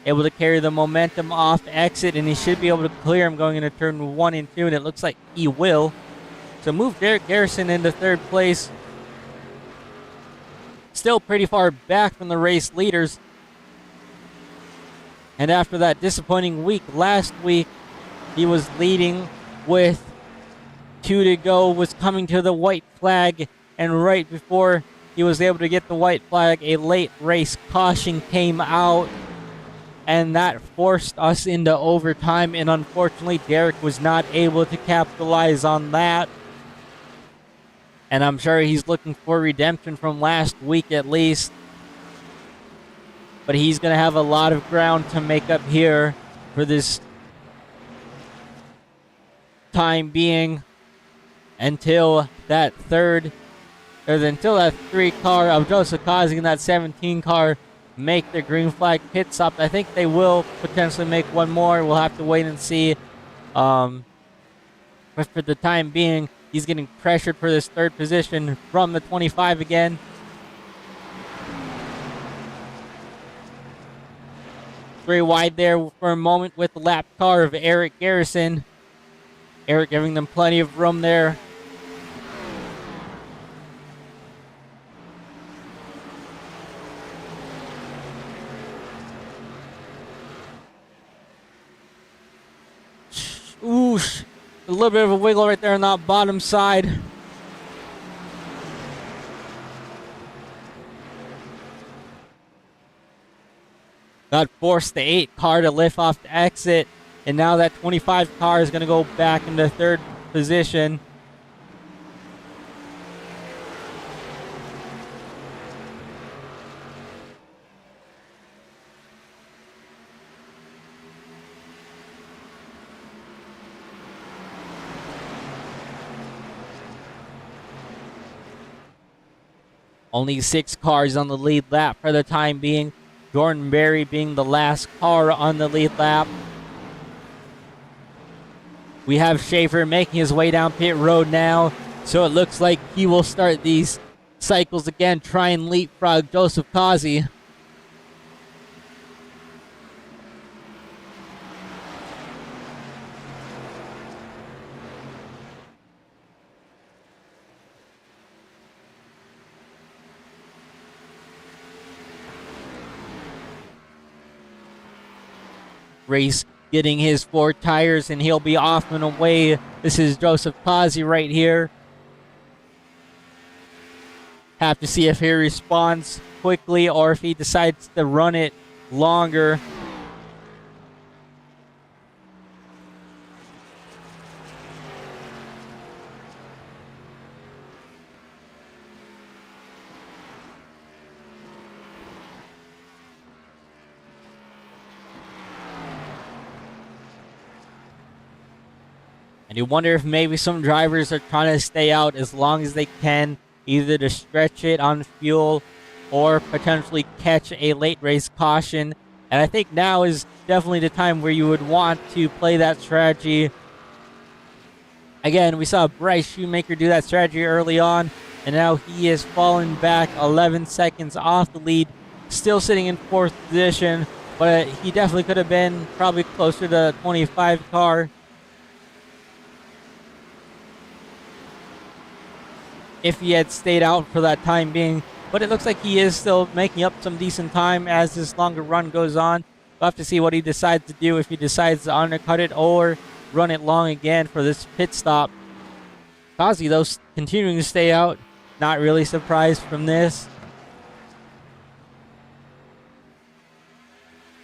able to carry the momentum off exit, and he should be able to clear him going into turn 1 and 2, and it looks like he will. So move Derek Garrison into 3rd place. Still pretty far back from the race leaders. And after that disappointing week last week, he was leading with 2 to go, was coming to the white flag, and right before he was able to get the white flag, a late race caution came out, and that forced us into overtime, and unfortunately Derek was not able to capitalize on that. And I'm sure he's looking for redemption from last week at least. But he's going to have a lot of ground to make up here for this time being until that until that 3 car of Joseph Kazi and that 17 car make their green flag pit stop. I think they will potentially make one more. We'll have to wait and see. But for the time being, he's getting pressured for this 3rd position from the 25 again. Very wide there for a moment with the lap car of Eric Garrison. Eric giving them plenty of room there. Ooh, a little bit of a wiggle right there on that bottom side. That forced the 8 car to lift off the exit. And now that 25 car is going to go back into 3rd position. Only 6 cars on the lead lap for the time being. Jordan Berry being the last car on the lead lap. We have Schaefer making his way down pit road now. So it looks like he will start these cycles again, try and leapfrog Joseph Kazi. Race getting his 4 tires, and he'll be off and away. This is Joseph Kazi right here. Have to see if he responds quickly or if he decides to run it longer. And you wonder if maybe some drivers are trying to stay out as long as they can, either to stretch it on fuel or potentially catch a late race caution. And I think now is definitely the time where you would want to play that strategy. Again, we saw Bryce Shoemaker do that strategy early on, and now he is falling back 11 seconds off the lead, still sitting in 4th position, but he definitely could have been probably closer to the 25 car. If he had stayed out for that time being. But it looks like he is still making up some decent time as this longer run goes on. We'll have to see what he decides to do, if he decides to undercut it or run it long again for this pit stop. Kazi, though, continuing to stay out. Not really surprised from this.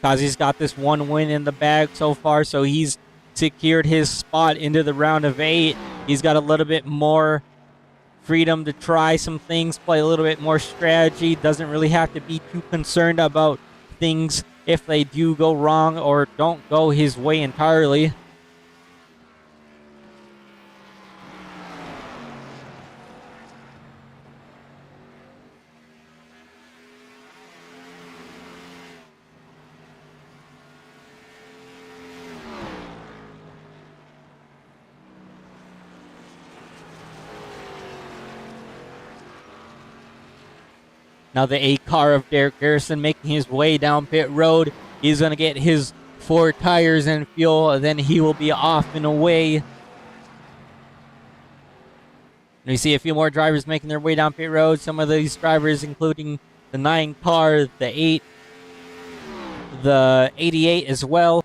Kazi's got this 1 win in the bag so far, so he's secured his spot into the round of 8. He's got a little bit more freedom to try some things, play a little bit more strategy. Doesn't really have to be too concerned about things if they do go wrong or don't go his way entirely. Now the 8 car of Derek Garrison making his way down pit road. He's going to get his 4 tires and fuel, and then he will be off and away. And we see a few more drivers making their way down pit road. Some of these drivers, including the 9 car, the 8, the 88 as well.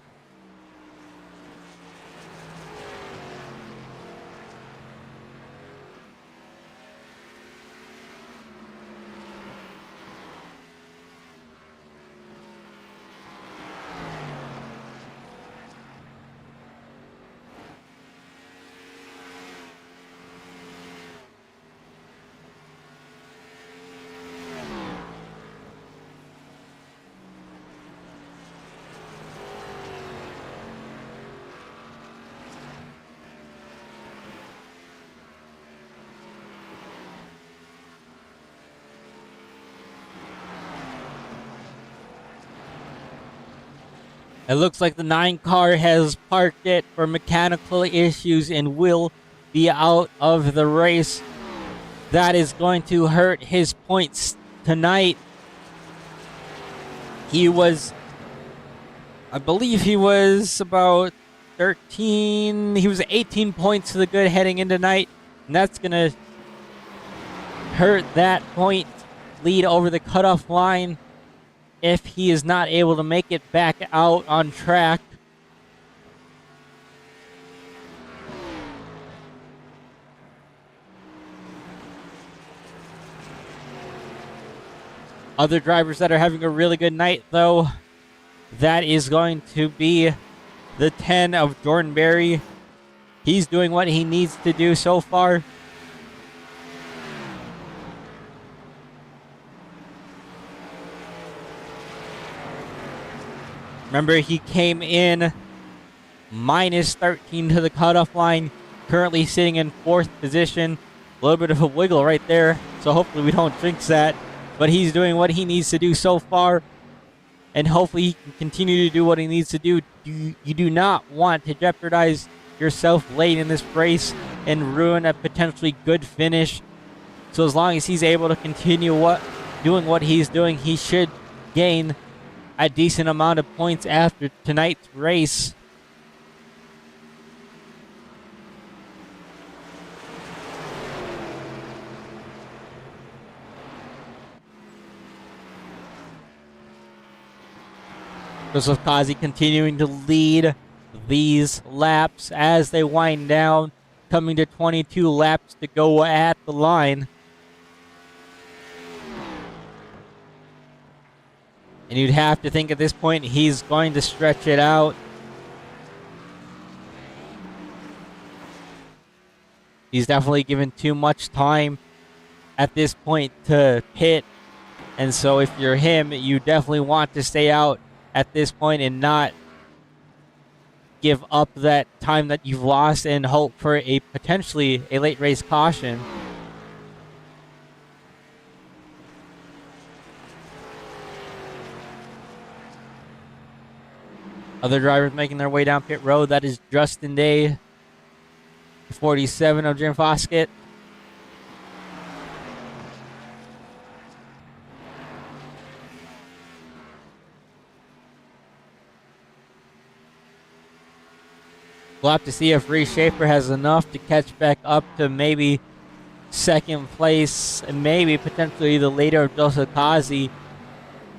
It looks like the 9 car has parked it for mechanical issues and will be out of the race. That is going to hurt his points tonight. I believe he was about 13. He was 18 points to the good heading in tonight. And that's going to hurt that point lead over the cutoff line if he is not able to make it back out on track. Other drivers that are having a really good night, though, that is going to be the 10 of Jordan Berry. He's doing what he needs to do so far. Remember, he came in minus 13 to the cutoff line, currently sitting in 4th position. A little bit of a wiggle right there, so hopefully we don't jinx that. But he's doing what he needs to do so far, and hopefully he can continue to do what he needs to do. You do not want to jeopardize yourself late in this race and ruin a potentially good finish. So as long as he's able to continue doing what he's doing, he should gain a decent amount of points after tonight's race. Joseph Kazi continuing to lead these laps as they wind down, coming to 22 laps to go at the line. And you'd have to think at this point he's going to stretch it out. He's definitely given too much time at this point to pit. And so if you're him, you definitely want to stay out at this point and not give up that time that you've lost and hope for a potentially a late race caution. Other drivers making their way down pit road. That is Justin Day, 47 of Jim Foskett. We'll have to see if Reese Schaefer has enough to catch back up to maybe 2nd place and maybe potentially the later of Joseph Kazi.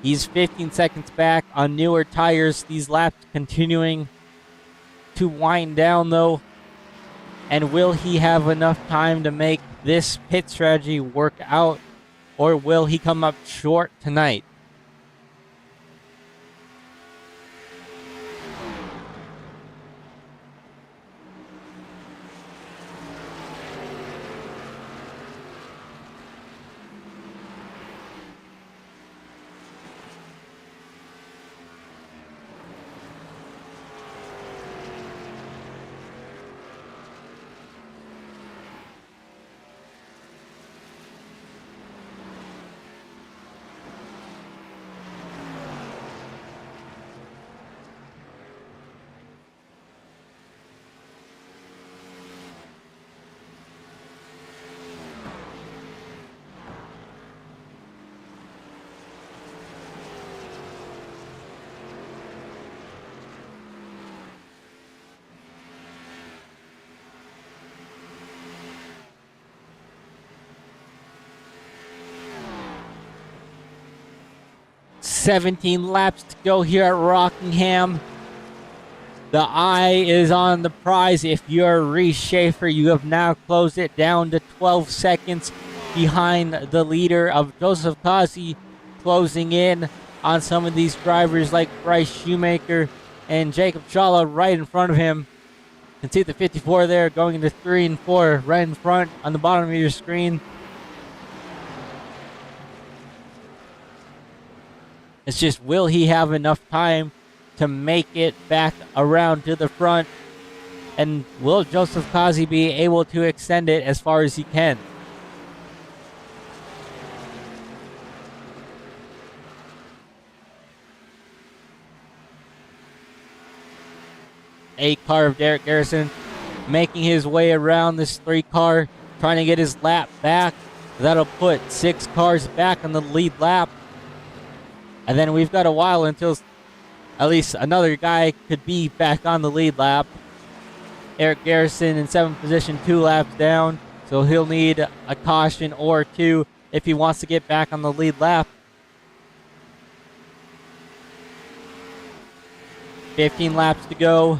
He's 15 seconds back on newer tires. These laps continuing to wind down, though. And will he have enough time to make this pit strategy work out? Or will he come up short tonight? 17 laps to go here at Rockingham. The eye is on the prize. If you're Reese Schaefer, you have now closed it down to 12 seconds behind the leader of Joseph Kazi, closing in on some of these drivers like Bryce Shoemaker and Jacob Shala right in front of him. You can see the 54 there going into 3 and 4 right in front on the bottom of your screen. It's just, will he have enough time to make it back around to the front? And will Joseph Kazi be able to extend it as far as he can? Eight car of Derek Garrison making his way around this 3 car, trying to get his lap back. That'll put 6 cars back on the lead lap. And then we've got a while until at least another guy could be back on the lead lap. Eric Garrison in 7th position, 2 laps down. So he'll need a caution or 2 if he wants to get back on the lead lap. 15 laps to go.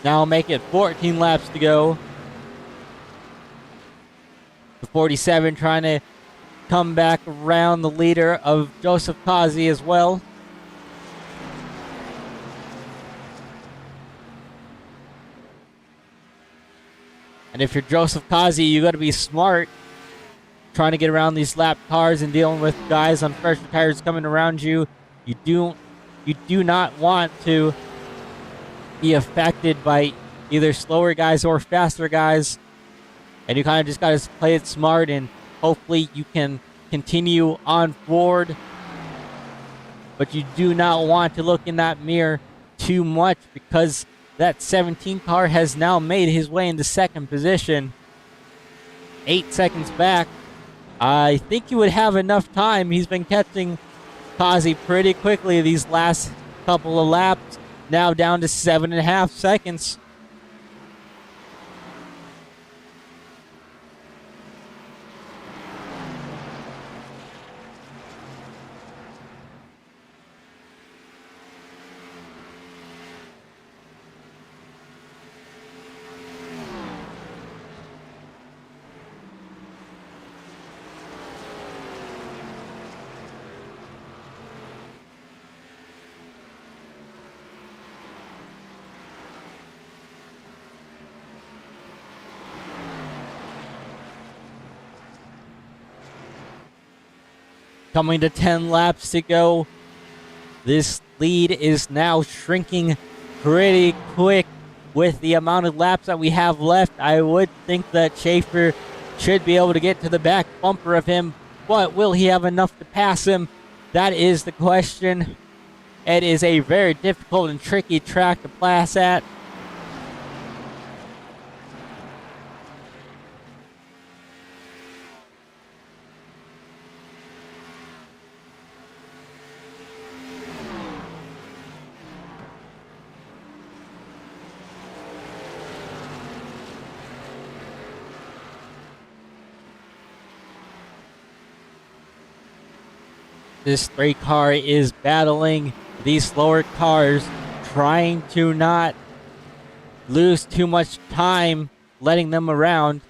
Now make it 14 laps to go. The 47 trying to come back around the leader of Joseph Kazi as well. And if you're Joseph Kazi, you got to be smart trying to get around these lap cars and dealing with guys on fresher tires coming around you. You do not want to be affected by either slower guys or faster guys. And you kind of just got to play it smart, and hopefully you can continue on forward. But you do not want to look in that mirror too much, because that 17 car has now made his way into 2nd position. 8 seconds back. I think he would have enough time. He's been catching Kazi pretty quickly these last couple of laps. Now down to 7.5 seconds. Coming to 10 laps to go. This lead is now shrinking pretty quick with the amount of laps that we have left. I would think that Schaefer should be able to get to the back bumper of him, but will he have enough to pass him? That is the question. It is a very difficult and tricky track to pass at. This 3 car is battling these slower cars, trying to not lose too much time letting them around.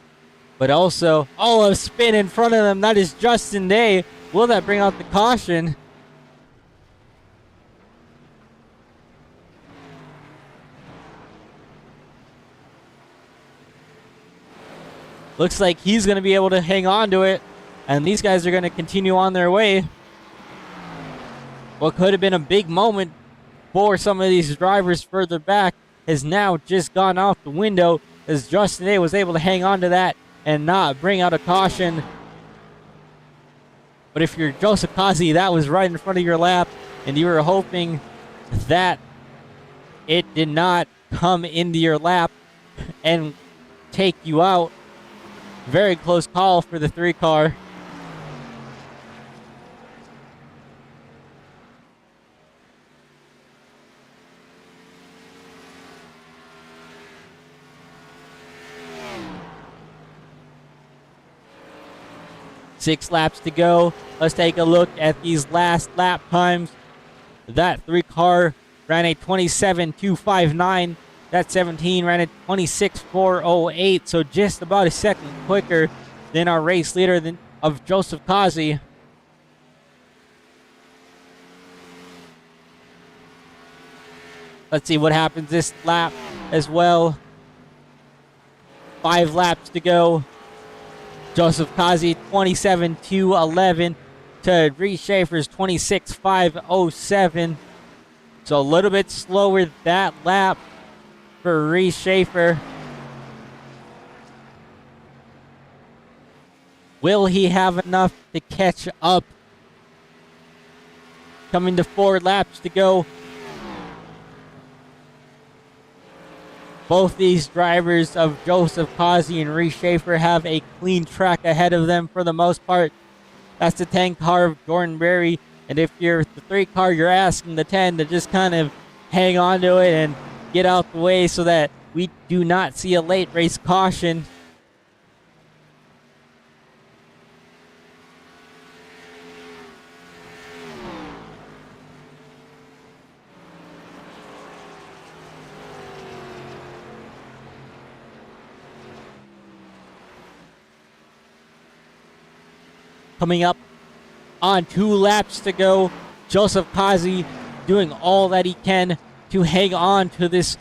But also, a spin in front of them. That is Justin Day. Will that bring out the caution? Looks like he's going to be able to hang on to it. And these guys are going to continue on their way. What could have been a big moment for some of these drivers further back has now just gone off the window, as Justin Day was able to hang on to that and not bring out a caution. But if you're Joseph Kazi, that was right in front of your lap, and you were hoping that it did not come into your lap and take you out. Very close call for the 3 car. 6 laps to go. Let's take a look at these last lap times. That 3 car ran a 27.259. That 17 ran a 26.408. So just about a second quicker than our race leader of Joseph Kazi. Let's see what happens this lap as well. 5 laps to go. Joseph Kazi 27.211 to Reese Schaefer's 26.507. So a little bit slower that lap for Reese Schaefer. Will he have enough to catch up? Coming to 4 laps to go. Both these drivers of Joseph Kazi and Reese Schaefer have a clean track ahead of them for the most part. That's the 10 car of Jordan Berry. And if you're the 3 car, you're asking the 10 to just kind of hang on to it and get out the way so that we do not see a late race caution. Coming up on 2 laps to go. Joseph Kazi doing all that he can to hang on to this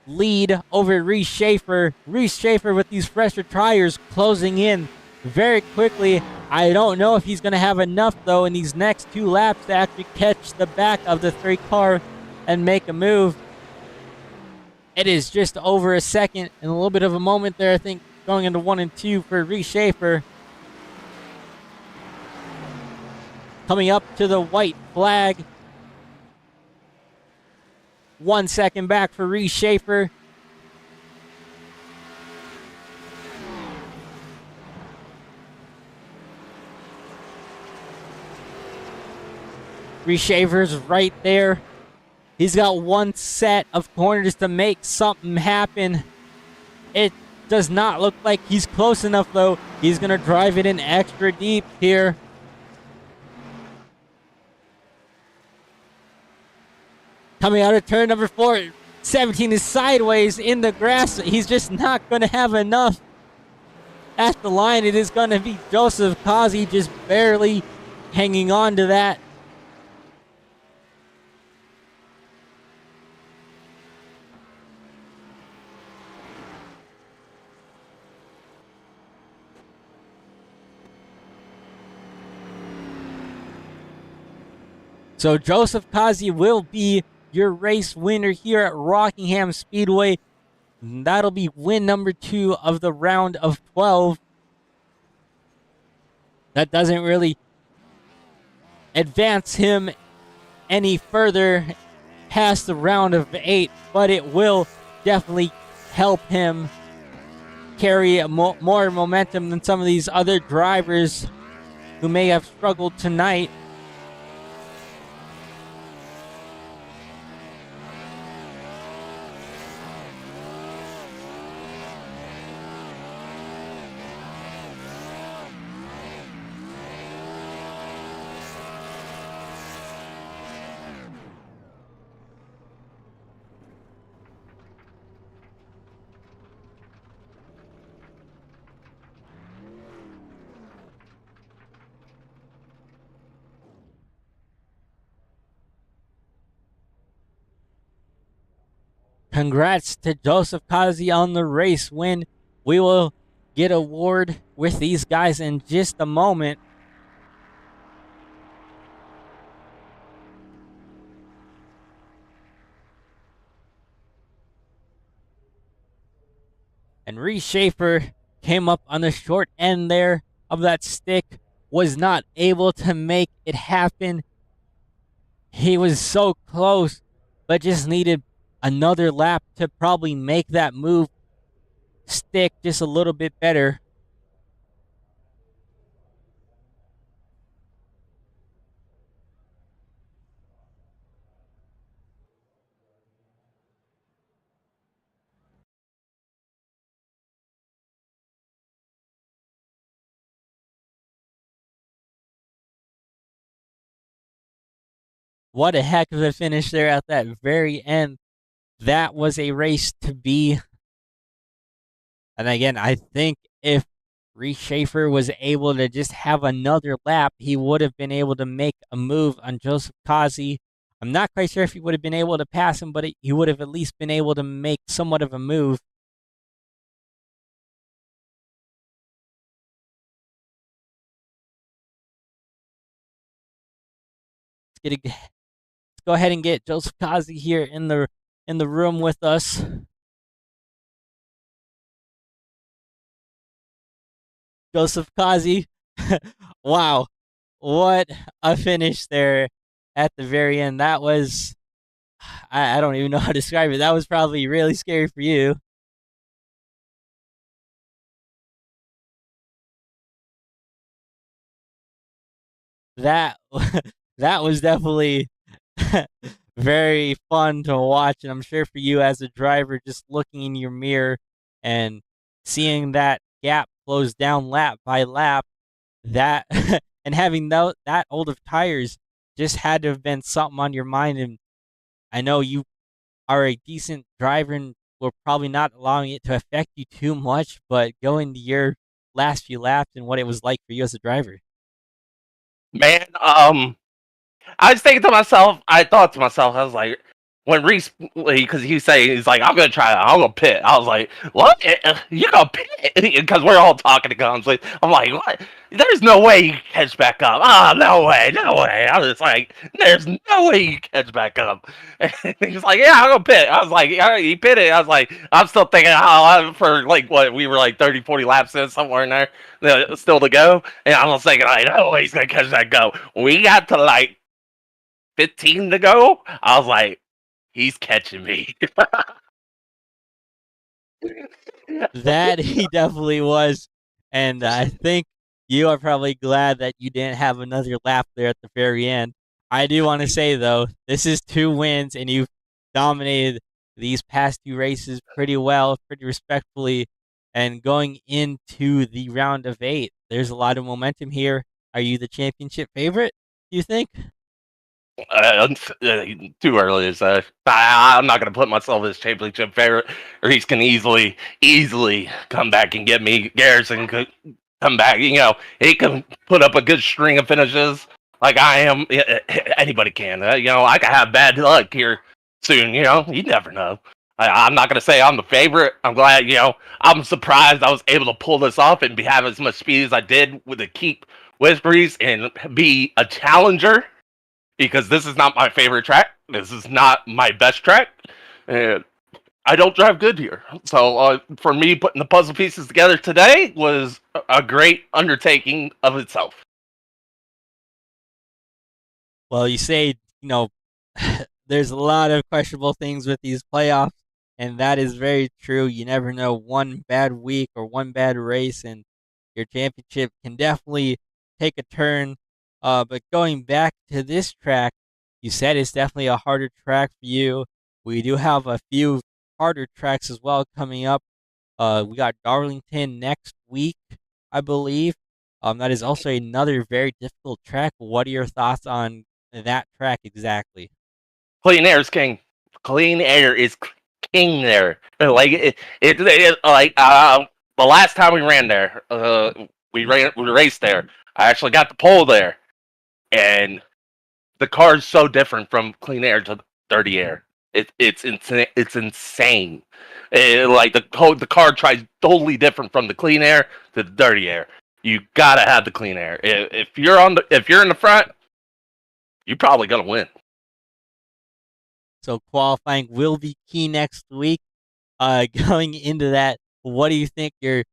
lead over Reese Schaefer. Reese Schaefer with these fresher tires closing in very quickly. I don't know if he's going to have enough though in these next 2 laps to actually catch the back of the 3 car and make a move. It is just over a second and a little bit of a moment there, I think, going into 1 and 2 for Reese Schaefer. Coming up to the white flag. 1 second back for Reese Schaefer. Reese Schaefer's right there. He's got 1 set of corners to make something happen. It does not look like he's close enough though. He's going to drive it in extra deep here. Coming out of turn number 4, 17 is sideways in the grass. He's just not going to have enough. At the line, it is going to be Joseph Kazi just barely hanging on to that. So Joseph Kazi will be your race winner here at Rockingham Speedway. That'll be win number 2 of the round of 12. That doesn't really advance him any further past the round of 8, but it will definitely help him carry more momentum than some of these other drivers who may have struggled tonight. Congrats to Joseph Kazi on the race win. We will get a award with these guys in just a moment. And Reese Schaefer came up on the short end there of that stick, was not able to make it happen. He was so close, but just needed another lap to probably make that move stick just a little bit better. What a heck of a finish there at that very end. That was a race to be. And again, I think if Reese Schaefer was able to just have another lap, he would have been able to make a move on Joseph Kazi. I'm not quite sure if he would have been able to pass him, but he would have at least been able to make somewhat of a move. Let's go ahead and get Joseph Kazi here in the room with us. Joseph Kazi, wow, what a finish there at the very end. That was, I don't even know how to describe it. That was probably really scary for you. That that was definitely very fun to watch, and I'm sure for you as a driver, just looking in your mirror and seeing that gap close down lap by lap, that and having that old of tires just had to have been something on your mind. And I know you are a decent driver and we're probably not allowing it to affect you too much, but going to your last few laps and what it was like for you as a driver. Man, I was thinking to myself, I thought to myself, I was like, when Reese, because he's saying, he's like, I'm going to try it, I'm going to pit. I was like, what? You going to pit? Because we're all talking to guns. I'm like, what? There's no way you can catch back up. Oh, no way, no way. I was like, there's no way you can catch back up. And he's like, yeah, I'm going to pit. I was like, yeah, he pitted. I was like, I'm still thinking, for like, what, we were like 30, 40 laps in, somewhere in there, still to go. And I was thinking, like, no way he's going to catch that go. We got to like 15 to go. I was like, he's catching me. That he definitely was. And I think you are probably glad that you didn't have another lap there at the very end. I do want to say, though, this is 2 wins, and you've dominated these past 2 races pretty well, pretty respectfully. And going into the round of 8, there's a lot of momentum here. Are you the championship favorite, do you think? Too early to say. I'm not going to put myself as championship favorite, or he's can easily come back and get me. Garrison could come back. He can put up a good string of finishes like I am. Anybody can. I could have bad luck here soon. You never know. I'm not going to say I'm the favorite. I'm glad, I'm surprised I was able to pull this off and have as much speed as I did with the keep Whispers and be a challenger, because this is not my favorite track. This is not my best track. And I don't drive good here. So for me, putting the puzzle pieces together today was a great undertaking of itself. Well, you say, there's a lot of questionable things with these playoffs, and that is very true. You never know, one bad week or one bad race, and your championship can definitely take a turn. But going back to this track, you said it's definitely a harder track for you. We do have a few harder tracks as well coming up. We got Darlington next week, I believe. That is also another very difficult track. What are your thoughts on that track exactly? Clean air is king. Clean air is king there. Like like the last time we ran there, we raced there. I actually got the pole there, and the car is so different from clean air to dirty air. It's insane. It's insane. Like the car tries totally different from the clean air to the dirty air. You gotta have the clean air. If you're in the front, you're probably gonna win. So qualifying will be key next week. Going into that, what do you think your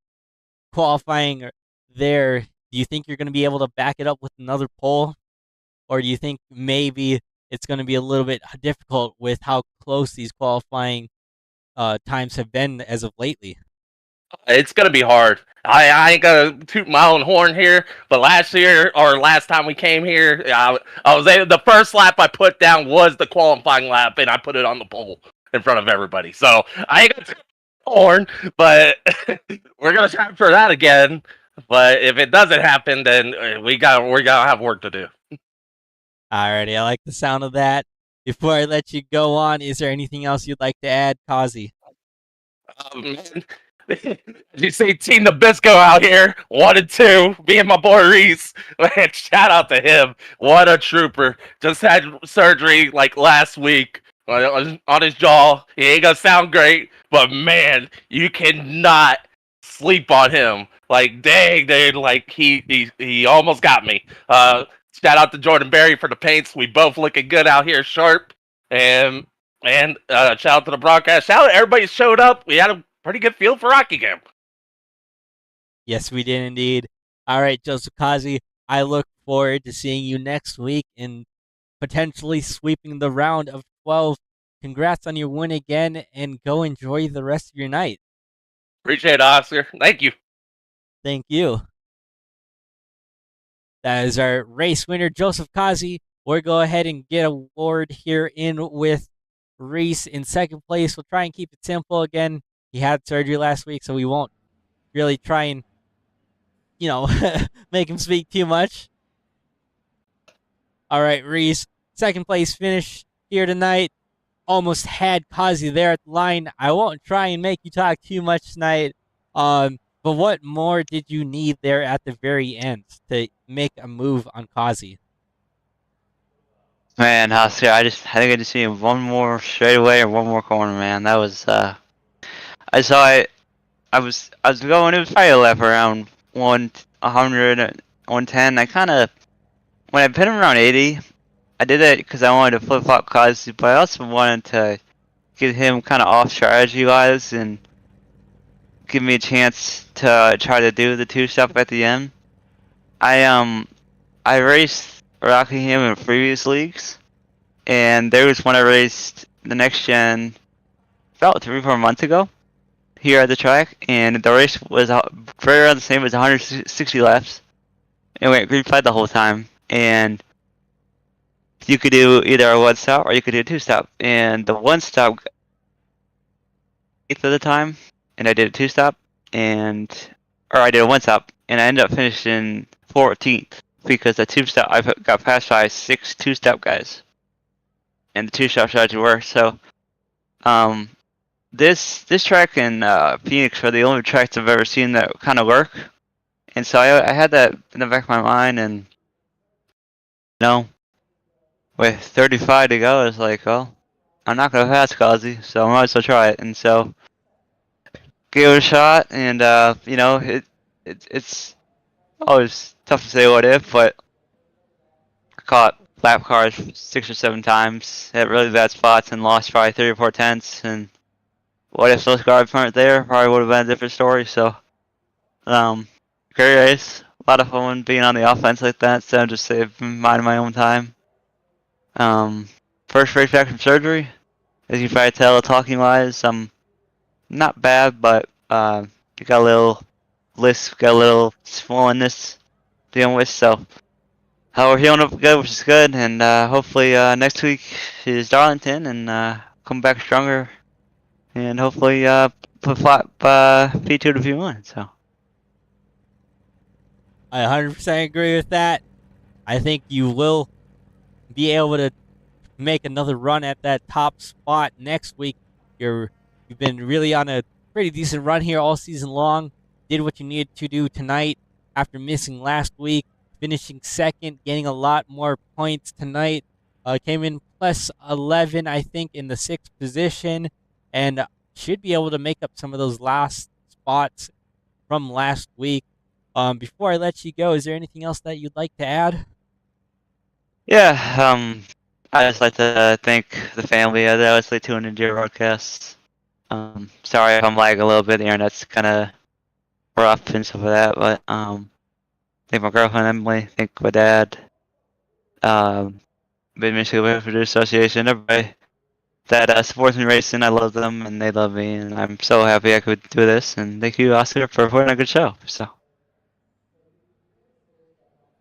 qualifying there? Do you think you're going to be able to back it up with another pole, or do you think maybe it's going to be a little bit difficult with how close these qualifying times have been as of lately? It's gonna be hard. I ain't gonna toot my own horn here, but last year or last time we came here, I was able, the first lap I put down was the qualifying lap, and I put it on the pole in front of everybody. So I ain't gonna toot my horn, but we're gonna try for that again. But if it doesn't happen, then we're gonna have work to do. Alrighty, I like the sound of that. Before I let you go on, is there anything else you'd like to add, Kazi? Man. You see Team Nabisco out here, 1 and 2. Me and my boy Reese. Man, shout out to him. What a trooper. Just had surgery like last week on his jaw. He ain't gonna sound great, but man, you cannot sleep on him. Like, dang, dude, like he almost got me. Shout out to Jordan Berry for the paints. We both looking good out here, sharp. And shout out to the broadcast. Shout out to everybody who showed up. We had a pretty good feel for Rockingham. Yes, we did indeed. All right, Joseph Kazi, I look forward to seeing you next week and potentially sweeping the round of 12. Congrats on your win again, and go enjoy the rest of your night. Appreciate it, Oscar. Thank you. Thank you. That is our race winner, Joseph Kazi. We'll go ahead and get a award here in with Reese in second place. We'll try and keep it simple again. He had surgery last week, so we won't really try and, make him speak too much. All right, Reese, second place finish here tonight. Almost had Kazi there at the line. I won't try and make you talk too much tonight. But what more did you need there at the very end to make a move on Kazi? Man, Oscar, I think I just need one more straightaway or one more corner, man. That was I saw it. I was going. It was probably a lap around 100, 110. I kind of when I put him around 80, I did it because I wanted to flip flop Kazi, but I also wanted to get him kind of off strategy wise and give me a chance to try to do the two stop at the end. I raced Rockingham in previous leagues, and there was one I raced the next gen about 3-4 months ago here at the track, and the race was very around the same as 160 laps. It went green flag the whole time, and you could do either a one stop or you could do a two stop. And the one stop 8th of the time, and I did a two stop, or I did a one stop, and I ended up finishing 14th because the two stop I got passed by 6 two-step guys, and the two-step strategy worked. So, this track in Phoenix are the only tracks I've ever seen that kind of work, and so I had that in the back of my mind, and with 35 to go, it's like, well, I'm not gonna pass Kazi, so I might as well try it, and so gave it a shot, and it's always tough to say what if, but I caught lap cars 6 or 7 times at really bad spots and lost probably 3 or 4 tenths. And what if those cars weren't there? Probably would have been a different story. So, great race. A lot of fun being on the offense like that. So just minding my own time. First race back from surgery. As you can probably tell, talking wise, I'm not bad, but you got a little lisp, got a little swollenness dealing with, so we're healing up good, which is good, and hopefully next week is Darlington, and come back stronger, and hopefully put flat P2 to P1. So I 100% agree with that. I think you will be able to make another run at that top spot next week. You've been really on a pretty decent run here all season long. Did what you needed to do tonight after missing last week, finishing second, getting a lot more points tonight. Came in plus 11, I think, in the 6th position, and should be able to make up some of those last spots from last week. Before I let you go, is there anything else that you'd like to add? yeah, I just like to thank the family that obviously tuned into your broadcasts. Sorry if I'm lagging a little bit. The internet's kind of rough and stuff like that, but thank my girlfriend Emily, thank my dad, Mid Michigan Wayfarer Association, everybody that supports me racing. I love them and they love me, and I'm so happy I could do this. And thank you, Oscar, for putting a good show. So,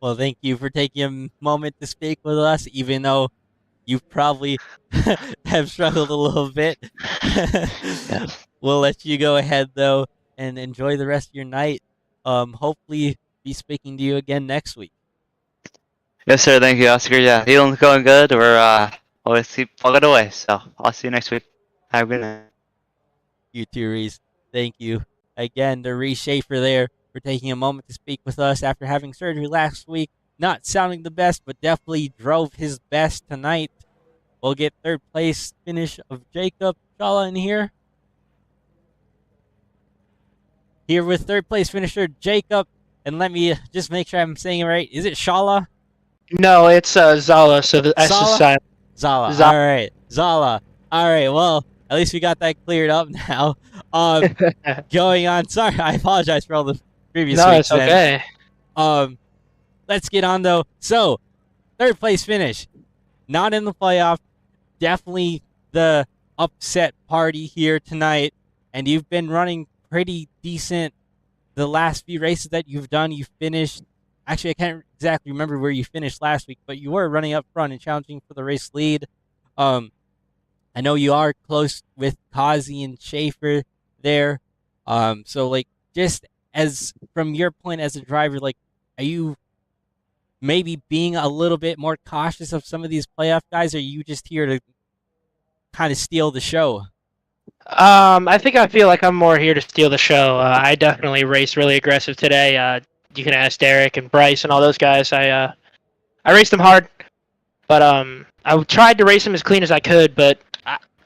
Well, thank you for taking a moment to speak with us, even though you probably have struggled a little bit. yeah. We'll let you go ahead, though, and enjoy the rest of your night. Hopefully be speaking to you again next week. Yes, sir. Thank you, Oscar. Yeah, healing's going good. We're always keep plugging away. So I'll see you next week. Have a good night. You too, Reese. Thank you again to Reese Schaefer there for taking a moment to speak with us after having surgery last week. Not sounding the best, but definitely drove his best tonight. We'll get third place finish of Jacob Shala in here. Here with third place finisher Jacob. And let me just make sure I'm saying it right. Is it Shala? No, it's Zala, so the S is Zala? silent. Zala. Zala. All right. Zala. All right. Well, at least we got that cleared up now. Going on. Sorry, I apologize for all the previous No, weeks. it's okay. Let's get on though. So, third place finish. Not in the playoff. Definitely the upset party here tonight. And you've been running pretty decent the last few races that you've done. You finished. Actually, I can't exactly remember where you finished last week, but you were running up front and challenging for the race lead. I know you are close with Kazi and Schaefer there. So like just as from your point as a driver, like are you maybe being a little bit more cautious of some of these playoff guys, or are you just here to kind of steal the show? I think I feel like I'm more here to steal the show. I definitely raced really aggressive today. You can ask Derek and Bryce and all those guys. I raced them hard, but I tried to race them as clean as I could. But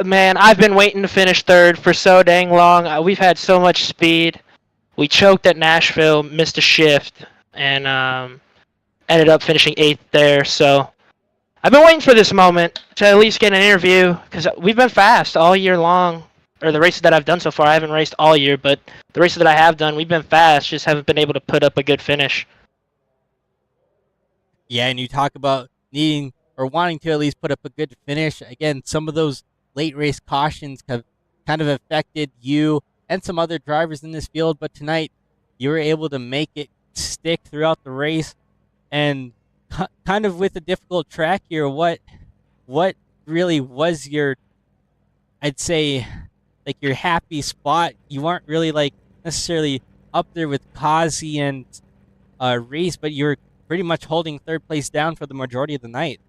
man, I've been waiting to finish third for so dang long. We've had so much speed. We choked at Nashville, missed a shift, and ended up finishing 8th there. So I've been waiting for this moment to at least get an interview because we've been fast all year long. Or the races that I've done so far, I haven't raced all year, but the races that I have done, we've been fast, just haven't been able to put up a good finish. Yeah, and you talk about needing or wanting to at least put up a good finish. Again, some of those late race cautions have kind of affected you and some other drivers in this field, but tonight you were able to make it stick throughout the race. And kind of with a difficult track here, what really was your, I'd say, like your happy spot? You weren't really like necessarily up there with Kazi and Reese, but you were pretty much holding third place down for the majority of the night.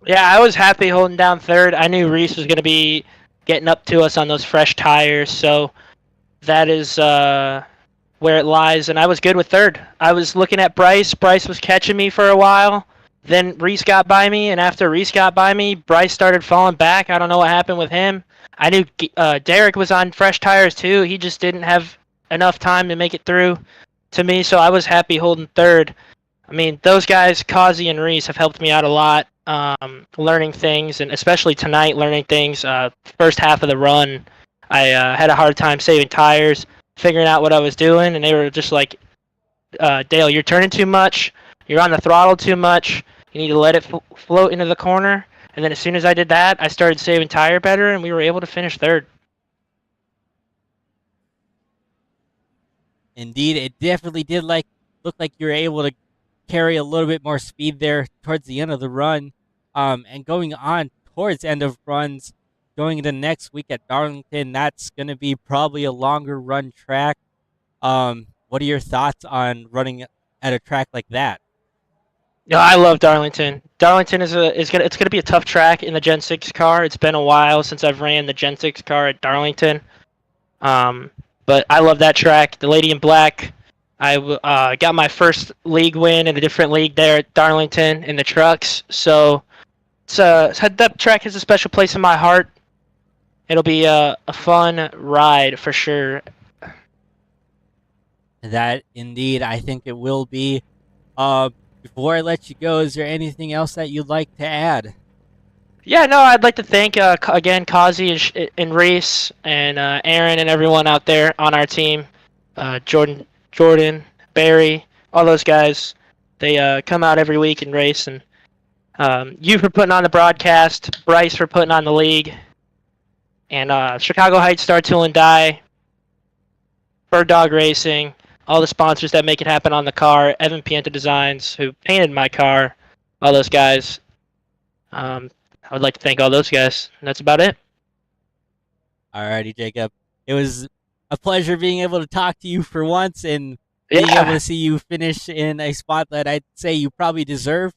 Yeah, I was happy holding down third. I knew Reese was going to be getting up to us on those fresh tires, so that is where it lies. And I was good with third. I was looking at Bryce. Bryce was catching me for a while. Then Reese got by me, and after Reese got by me, Bryce started falling back. I don't know what happened with him. I knew Derek was on fresh tires too. He just didn't have enough time to make it through to me, so I was happy holding third. I mean, those guys, Kazi and Reese, have helped me out a lot, learning things, and especially tonight, learning things. First half of the run, I had a hard time saving tires, figuring out what I was doing, and they were just like, Dale, you're turning too much. You're on the throttle too much. You need to let it float into the corner. And then as soon as I did that, I started saving tire better, and we were able to finish third. Indeed, it definitely did look like you were able to carry a little bit more speed there towards the end of the run. And going on towards end of runs, going into next week at Darlington, that's going to be probably a longer run track. What are your thoughts on running at a track like that? No, I love Darlington. Darlington it's gonna be a tough track in the Gen 6 car. It's been a while since I've ran the Gen 6 car at Darlington. But I love that track. The Lady in Black. I got my first league win in a different league there at Darlington in the trucks. So that track has a special place in my heart. It'll be a fun ride for sure. That indeed, I think it will be. Before I let you go, is there anything else that you'd like to add? Yeah, no, I'd like to thank again Kazi and Reese and Aaron and everyone out there on our team. Jordan, Barry, all those guys. They come out every week and race, and you for putting on the broadcast, Bryce for putting on the league, and Chicago Heights, Star Tool and Die, Bird Dog Racing, all the sponsors that make it happen on the car, Evan Pienta Designs, who painted my car, all those guys. I would like to thank all those guys, and that's about it. Alrighty, Jacob. It was a pleasure being able to talk to you for once and being able to see you finish in a spot that I'd say you probably deserve.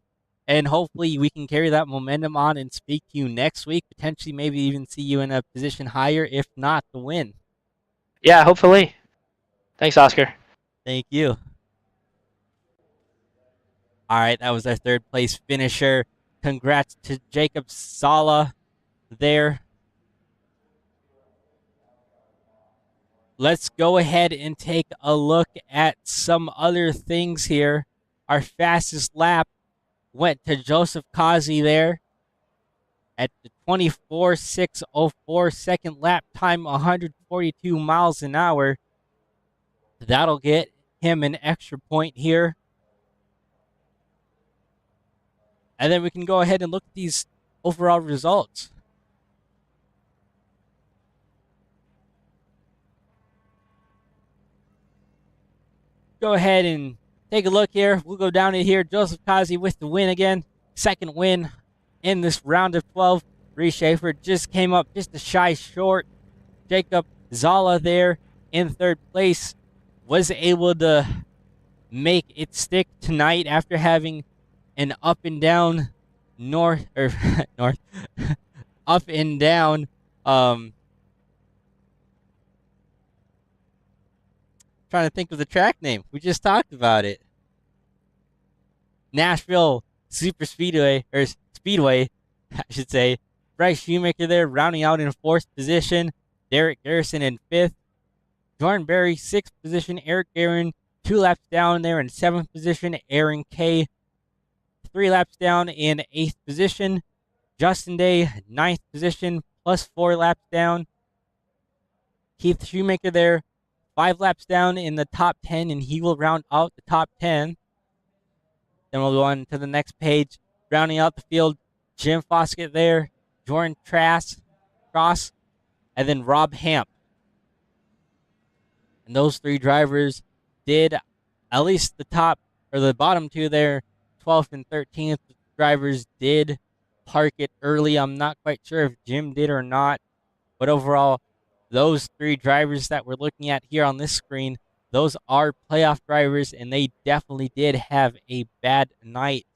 And hopefully we can carry that momentum on and speak to you next week. Potentially, maybe even see you in a position higher, if not the win. Yeah, hopefully. Thanks, Oscar. Thank you. All right, that was our third place finisher. Congrats to Jacob Sala there. Let's go ahead and take a look at some other things here. Our fastest lap went to Joseph Kazi there at the 24.604. Second lap time, 142 miles an hour. That'll get him an extra point here. And then we can go ahead and look at these overall results. Go ahead and take a look here. We'll go down in here. Joseph Kazi with the win again. Second win in this round of 12. Reese Schaefer just came up just a shy short. Jacob Zala there in third place was able to make it stick tonight after having an up and down north up and down trying to think of the track name. We just talked about it. Nashville Super Speedway, or Speedway, I should say. Bryce Shoemaker there, rounding out in fourth position. Derek Garrison in fifth. Jordan Berry, sixth position. Eric Guerin, 2 laps down there in seventh position. Aaron Kay, 3 laps down in eighth position. Justin Day, ninth position, plus 4 laps down. Keith Shoemaker there, 5 laps down in the top 10, and he will round out the top 10. Then we'll go on to the next page. Rounding out the field, Jim Foskett there, Jordan Cross, and then Rob Hamp. And those 3 drivers did, at least the top, or the bottom 2 there, 12th and 13th drivers did park it early. I'm not quite sure if Jim did or not. But overall, those 3 drivers that we're looking at here on this screen, those are playoff drivers, and they definitely did have a bad night.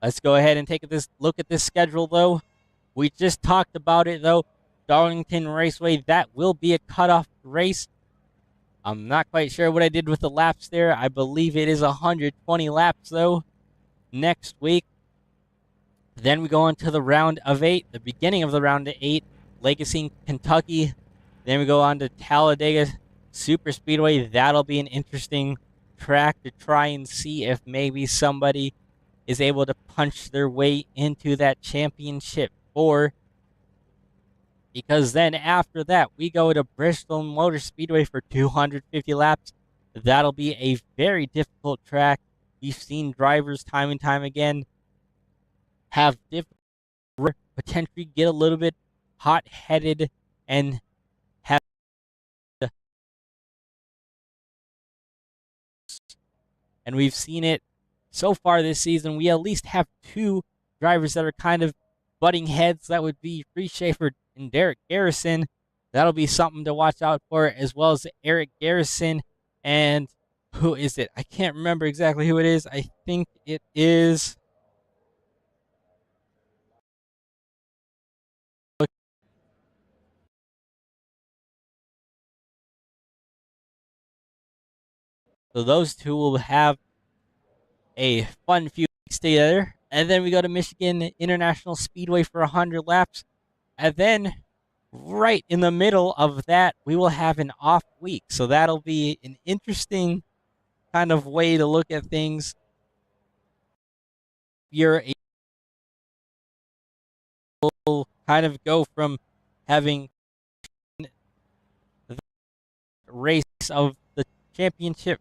Let's go ahead and take this look at this schedule, though. We just talked about it, though. Darlington Raceway, that will be a cutoff race. I'm not quite sure what I did with the laps there. I believe it is 120 laps, though, next week. Then we go on to the round of 8, the beginning of the round of 8, Legacy, Kentucky. Then we go on to Talladega Super Speedway. That'll be an interesting track to try and see if maybe somebody is able to punch their way into that championship 4. Because then after that, we go to Bristol Motor Speedway for 250 laps. That'll be a very difficult track. We've seen drivers time and time again have difficult, potentially get a little bit hot-headed and have. And we've seen it so far this season. We at least have 2 drivers that are kind of butting heads. That would be Reese Schaefer and Derek Garrison. That'll be something to watch out for, as well as Eric Garrison. And who is it? I can't remember exactly who it is. I think it is. So those 2 will have a fun few weeks together. And then we go to Michigan International Speedway for 100 laps. And then right in the middle of that, we will have an off week. So that'll be an interesting kind of way to look at things. You're able to kind of go from having the race of the championship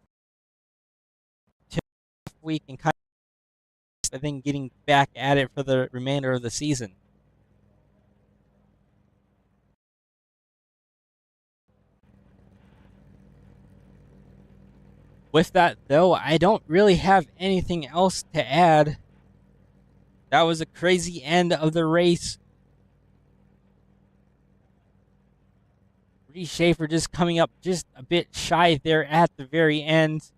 to off week and kind of, I think, getting back at it for the remainder of the season. With that, though, I don't really have anything else to add. That was a crazy end of the race. Reese Schaefer just coming up just a bit shy there at the very end.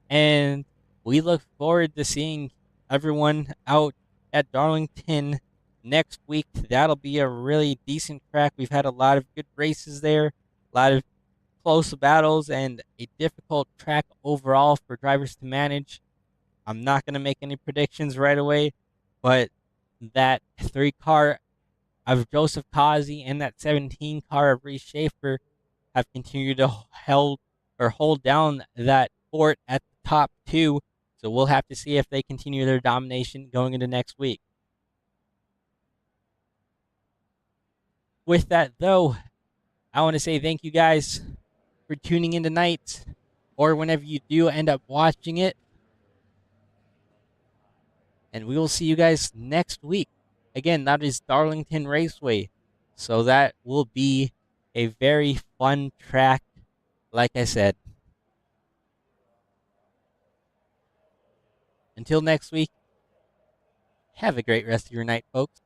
And we look forward to seeing everyone out at Darlington next week. That'll be a really decent track. We've had a lot of good races there, a lot of close battles, and a difficult track overall for drivers to manage. I'm not going to make any predictions right away, but that 3 car of Joseph Kazi and that 17 car of Reese Schaefer have continued to hold down that fort at the top 2. So we'll have to see if they continue their domination going into next week. With that, though, I want to say thank you guys for tuning in tonight, or whenever you do end up watching it. And we will see you guys next week. Again, that is Darlington Raceway. So that will be a very fun track, like I said. Until next week, have a great rest of your night, folks.